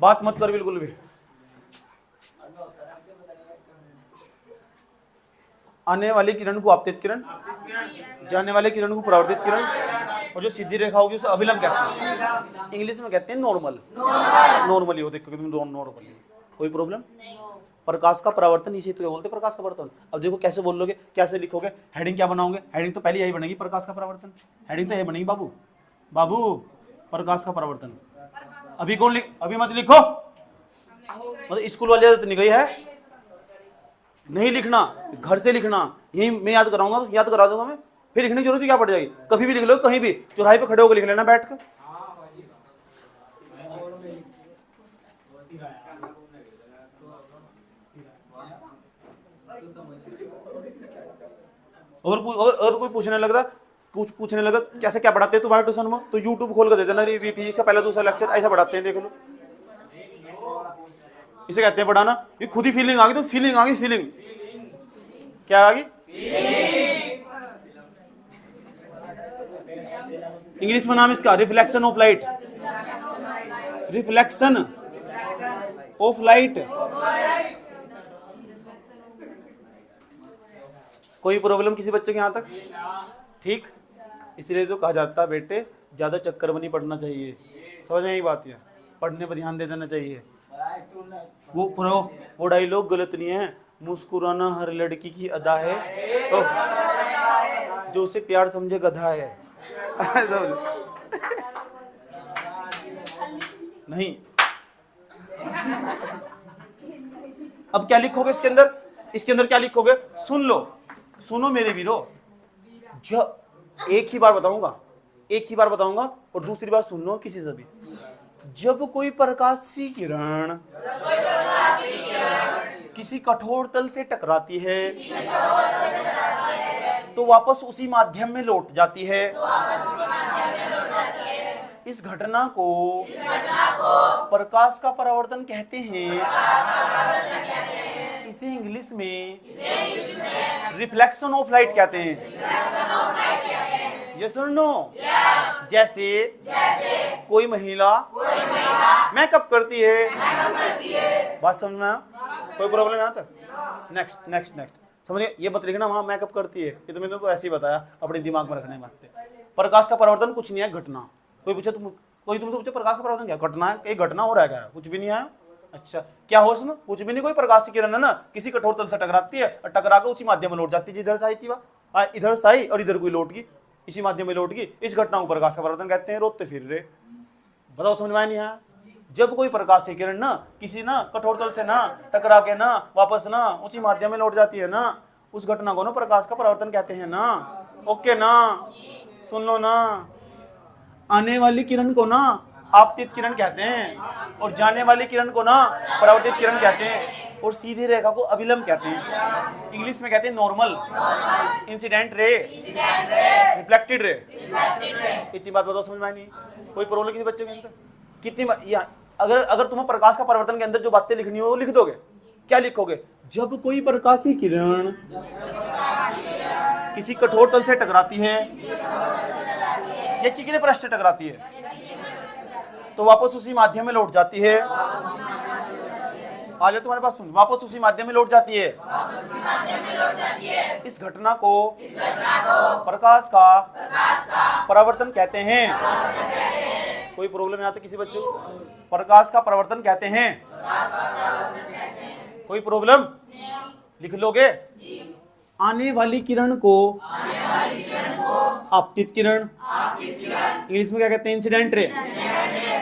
बात मत कर बिल्कुल भी। आने वाली किरण को आपतित किरण, जाने वाले किरण को परावर्तित किरण, और जो सीधी रेखा होगी उसे अभिलंब कहते हैं। इंग्लिश में कहते हैं नॉर्मल। नॉर्मली हो, देखो नॉर्मली, कोई प्रॉब्लम? प्रकाश का परावर्तन इसे तो क्या बोलते हैं, प्रकाश का परावर्तन। अब देखो कैसे बोल लोगे, कैसे लिखोगे, हेडिंग क्या बनाओगे? हेडिंग तो पहले यही बनेगी, प्रकाश का परावर्तन। हेडिंग तो यही बनेगी बाबू, बाबू प्रकाश का परावर्तन। अभी कौन अभी मत लिखो, मतलब स्कूल वाली आदत नहीं गई है, नहीं लिखना, घर से लिखना। यही मैं याद कराऊंगा, बस याद करा दूंगा मैं, फिर लिखने की जरूरत क्या पड़ जाएगी? कभी भी लिख लो, कहीं भी चौराहे पे खड़े होकर लिख लेना बैठ कर। और कोई पूछने लगा, कुछ पूछने लगा कैसे क्या पढ़ाते हैं तुम्हारे ट्यूशन में, तो यूट्यूब खोल कर दे देना, फिजिक्स का पहला दूसरा लेक्चर ऐसा पढ़ाते हैं, देख लो। इसे कहते हैं पढ़ाना। ये खुद ही फीलिंग आ गई, तो फीलिंग आ गई, फीलिंग क्या आ गई? इंग्लिश में नाम इसका reflection of light, reflection of light. कोई प्रॉब्लम किसी बच्चे के यहां तक? ठीक, इसलिए तो कहा जाता है बेटे ज्यादा चक्कर में नहीं पढ़ना चाहिए, समझ नहीं बात है, पढ़ने पर ध्यान दे देना चाहिए। वो डायलॉग गलत नहीं है, मुस्कुराना हर लड़की की अदा है, तो जो उसे प्यार समझे गधा है। नहीं, अब क्या लिखोगे इसके अंदर? इसके अंदर क्या लिखोगे? सुन लो, सुनो मेरे वीरो, जब एक ही बार बताऊंगा और दूसरी बार सुन लो किसी से भी। जब कोई प्रकाशीय किरण किसी कठोर तल से टकराती है तो वापस उसी माध्यम में लौट जाती है। इस घटना को प्रकाश का परावर्तन कहते हैं। इसे इंग्लिश में रिफ्लेक्शन ऑफ लाइट कहते हैं। यस और नो? जैसे कोई महिला मेकअप करती है, बात समझना, कोई प्रॉब्लम यहाँ तक? नेक्स्ट समझिए, ये मत लिखना वहां मेकअप करती है, ये तो मैंने तुमको ऐसे ही बताया, अपने दिमाग में रखने बात। प्रकाश का परावर्तन कुछ नहीं है, घटना। कोई पूछे कोई तुमसे पूछे प्रकाश का परावर्तन क्या? घटना है, एक घटना हो रहा है क्या? कुछ भी नहीं है। अच्छा क्या हो इसमें? कुछ भी नहीं, कोई प्रकाश की किरण है ना किसी कठोर तल से टकराती है और टकरा कर उसी माध्यम में लौट जाती है, जिधर से आई थी वह इधर से आई और इधर कोई लौट गई, इसी माध्यम में लौट गई। इस घटना को प्रकाश का परावर्तन कहते हैं। रोते फिर रहे, बताओ समझ में नहीं आया? जब कोई प्रकाश की किरण ना किसी ना कठोर तल से ना टकरा के ना वापस ना उसी माध्यम में लौट जाती है ना, उस घटना को ना प्रकाश का परावर्तन कहते हैं ना। ओके ना? सुन लो ना, आने वाली किरण को ना आपतित किरण कहते हैं और जाने वाली किरण को ना परावर्तित किरण कहते हैं और सीधी रेखा को अभिलंब कहते हैं। इंग्लिश में कहते हैं normal, incident ray, reflected ray. इतनी बात बताओ समझ में नहीं? कोई प्रॉब्लम किसी बच्चे के अंदर? कितनी अगर तुम्हें प्रकाश का परावर्तन के अंदर जो बातें लिखनी हो लिख दोगे, क्या लिखोगे? जब कोई प्रकाशीय किरण किसी कठोर तल से टकराती है या चिकने पृष्ठ से टकराती है तो वापस उसी माध्यम में लौट जाती है। आ जाए तुम्हारे पास, सुन, वापस उसी माध्यम में लौट जाती है। इस घटना को प्रकाश का परावर्तन कहते हैं। कोई प्रॉब्लम यहाँ तक किसी बच्चे को? प्रकाश का परावर्तन कहते हैं। कोई प्रॉब्लम? लिख लोगे? आने वाली किरण को आपतित किरण, इंग्लिश में क्या कहते हैं? इंसिडेंट रे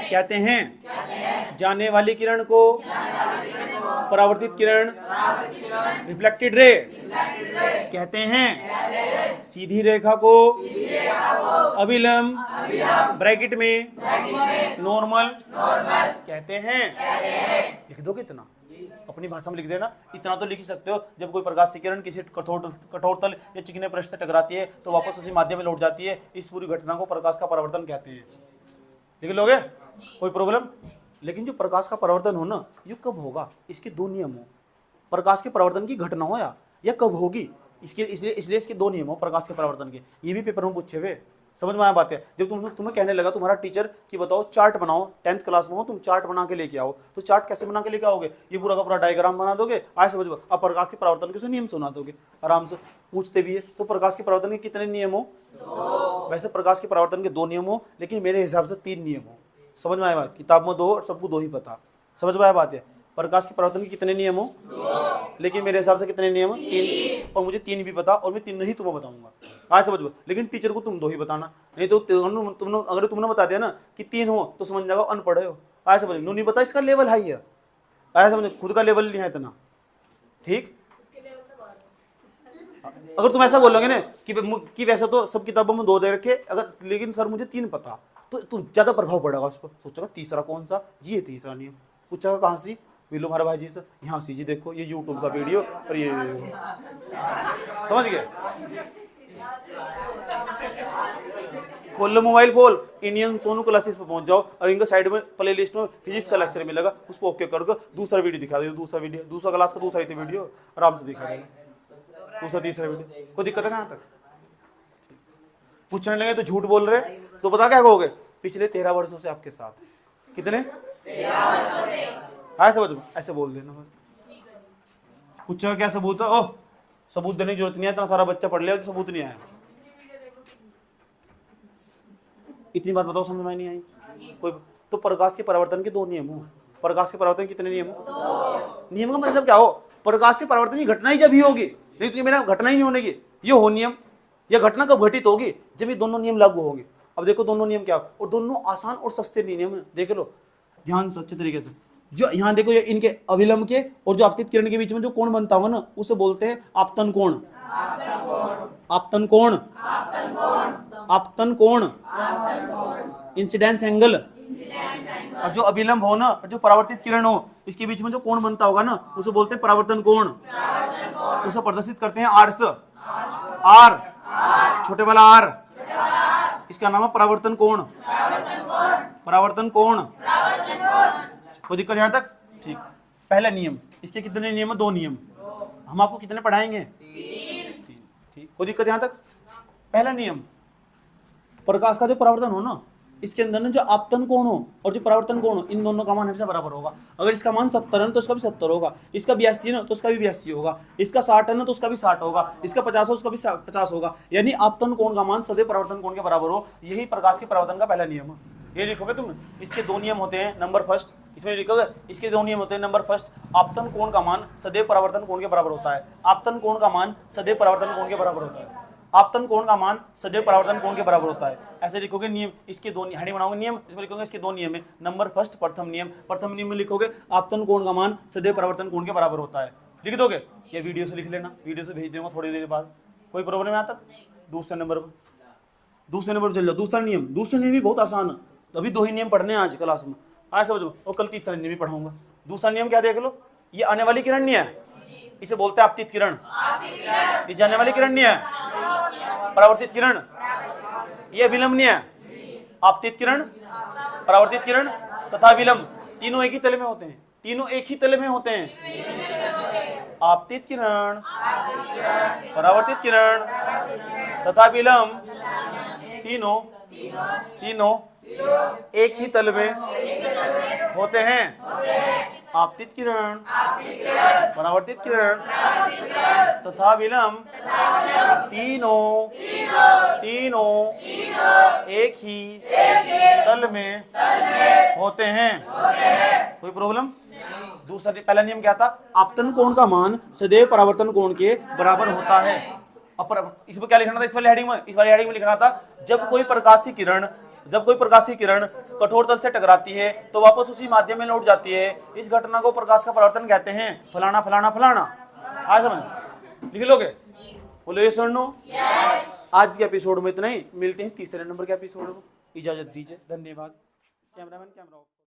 कहते हैं। जाने वाली किरण को परावर्तित किरण, रिफ्लेक्टेड रे कहते हैं। सीधी रेखा को अभिलंब ब्रैकेट में नॉर्मल कहते हैं। लिख दो कितना? अपनी भाषा में लिख देना, इतना तो लिख ही सकते हो। जब कोई प्रकाश की किरण किसी कठोर तल या चिकने पृष्ठ से टकराती है तो वापस उसी माध्यम में लौट जाती है। इस पूरी घटना को प्रकाश का परावर्तन कहते हैं। लिख लोगे? कोई प्रॉब्लम? लेकिन जो प्रकाश का परावर्तन हो ना, ये कब होगा? इसके दो नियम हो। प्रकाश के परावर्तन की घटना हो या कब होगी, इसके इसलिए इसके दो नियम हो प्रकाश के परावर्तन के। ये भी पेपर में पूछे हुए, समझ में आया बात है? जब तुम्हें कहने लगा तुम्हारा टीचर कि बताओ चार्ट बनाओ, 10th क्लास में हो तुम, चार्ट बना के लेके आओ, तो चार्ट कैसे बना के लेके आओगे? ये पूरा का पूरा डायग्राम बना दोगे, आज समझ लो। अब प्रकाश के परावर्तन के नियम सुना दोगे आराम से, पूछते भी है। तो प्रकाश के परावर्तन के कितने नियम हो? वैसे प्रकाश के परावर्तन के 2 नियम हो, लेकिन मेरे हिसाब से 3 नियम हो। समझ में आया बात? किताब में 2 और सबको 2 ही पता। समझ में आया बात है? प्रकाश के परावर्तन के कितने नियम हो? 2, लेकिन मेरे हिसाब से कितने नियम हो? 3। और मुझे 3 भी पता, और मैं 3 ही तुम्हें बताऊंगा। आज समझ लो, लेकिन टीचर को तुम 2 ही बताना, नहीं तो तुमने अगर तुमने बता दिया ना कि 3 हो तो समझ जाएगा अनपढ़ हो। आज समझ लो, नहीं पता, इसका लेवल हाई है। आज समझ, खुद का लेवल नहीं है इतना, ठीक? अगर तुम ऐसा बोलोगे ना कि वैसे तो सब किताबों में 2 दे रखे, अगर लेकिन सर मुझे 3 पता, तो तुम ज्यादा प्रभाव पड़ेगा उस पर। सोचेगा तीसरा कौन सा जी? ये तीसरा नियम। पूछेगा कहाँ से? मिलो हमारे भाई जी से, यहाँ से जी, देखो ये यूट्यूब का वीडियो, और ये समझ गए? खोल लो मोबाइल, खोल इंडियन सोनू क्लासेस पे पहुंच जाओ, और इनका साइड में प्ले लिस्ट में फिजिक्स का लेक्चर मिलेगा, उस पर ओके करके दूसरा वीडियो दिखा दे, दूसरा वीडियो, दूसरा क्लास का दूसरा वीडियो आराम से दिखा देगा, दूसरा तीसरा वीडियो। कोई दिक्कत है कहाँ तक? पूछने लगे तो झूठ बोल रहे, तो पता क्या कहोगे? पिछले 13 वर्षों से आपके साथ। कितने? 13 वर्षों से। हाँ समझ, ऐसे बोल देना बस। पूछेगा क्या सबूत है? ओह सबूत देने की जरूरत नहीं है, इतना सारा बच्चा पढ़ लिया तो सबूत नहीं आया। इतनी बात बताओ, समझ में नहीं आई कोई? तो प्रकाश के परावर्तन के 2 नियम हो। प्रकाश के परावर्तन कितने नियम हो? 2। नियम का मतलब क्या हो? प्रकाश के परावर्तन की घटना ही जब ही होगी, नहीं तो ये मेरा घटना ही नहीं होने की, ये हो नियम। यह घटना कब घटित होगी? जब ये दोनों नियम लागू होंगे। अब देखो दोनों नियम क्या, और दोनों आसान और सस्ते नियम है। देख लो ध्यान से अच्छे तरीके से। जो यहाँ देखो, ये इनके अभिलंब के और जो आपतित किरण के बीच में जो कोण बनता होगा ना, उसे बोलते हैं आपतन कोण। आपतन कोण, आपतन कोण, इंसिडेंस एंगल। और जो अभिलंब हो ना, और जो परावर्तित किरण हो, इसके बीच में जो कोण बनता होगा ना, उसे बोलते हैं परावर्तन कोण। उसे प्रदर्शित करते हैं आर से। आर, छोटे वाला आर, इसका नाम है परावर्तन कोण। परावर्तन कोण। कोई दिक्कत यहाँ तक? ठीक। पहला नियम, इसके कितने नियम है? 2 नियम। हम आपको कितने पढ़ाएंगे? 3। ठीक, कोई दिक्कत यहाँ तक? पहला नियम, प्रकाश का जो परावर्तन हो ना, इसके अंदर ना जो आपतन कोण हो और जो परावर्तन कोण हो, इन दोनों का मान हमेशा बराबर होगा। अगर इसका मान 70 है तो इसका भी 70 होगा, इसका 82 ना तो इसका भी 82 होगा, इसका 60 है ना तो उसका भी 60 होगा, इसका 50 है उसका भी 50 होगा। यानी आपतन कोण का मान सदैव परावर्तन कोण के बराबर हो। यही प्रकाश के परावर्तन का पहला नियम है। ये लिखोगे तुम, इसके 2 नियम होते हैं। नंबर फर्स्ट, इसमें लिखोगे इसके 2 नियम होते हैं। नंबर फर्स्ट, आपतन कोण का मान सदैव परावर्तन कोण के बराबर होता है। आपतन कोण का मान सदैव परावर्तन कोण के बराबर होता है। आपतन कोण का मान सदैव परावर्तन कोण के बराबर होता है। ऐसे लिखोगे नियम, इसके 2 हेडिंग बनाओगे नियम, इसमें लिखोगे इसके 2 नियम है। नंबर फर्स्ट, प्रथम नियम। प्रथम नियम में लिखोगे आपतन कोण का मान सदैव परावर्तन कोण के बराबर होता है। लिख दोगे? ये वीडियो से लिख लेना, वीडियो से भेज दूंगा थोड़ी देर बाद। कोई प्रॉब्लम है यहाँ तक? दूसरे नंबर पर, दूसरे नंबर पर चल जाओ। दूसरा नियम, दूसरा नियम भी बहुत आसान है। अभी 2 ही नियम पढ़ने हैं आज क्लास में, आज समझो, और कल तीसरा नियम भी पढ़ाऊंगा। दूसरा नियम क्या देख लो, ये आने वाली किरण नहीं है, इसे बोलते हैं आपतित किरण। ये जाने वाली किरण नहीं है, परावर्तित किरण। ये अभिलंब नहीं है, आपतित किरण, परावर्तित किरण तथा विलंब, तीनों एक ही तले में होते हैं। तीनों एक ही तले में होते हैं। आपतित किरण, परावर्तित किरण तथा विलंब, तीनों एक ही तल में होते हैं। आपतित किरण, परावर्तित किरण तथा विलंब, तीनों एक ही तल में होते हैं। कोई प्रॉब्लम? दूसरा, पहला नियम क्या था? आपतन कोण का मान सदैव परावर्तन कोण के बराबर होता है। इसमें क्या लिखना था? इस वाली हेडिंग में लिखना था, जब कोई प्रकाश की किरण कठोर तल से टकराती है तो वापस उसी माध्यम में लौट जाती है। इस घटना को प्रकाश का परावर्तन कहते हैं। फलाना फलाना फलाना। आज समझ लिख लोगे? बोलो ये सुन लो। आज के एपिसोड में इतना ही, मिलते हैं तीसरे नंबर के एपिसोड में। इजाजत दीजिए, धन्यवाद। Cameraman camera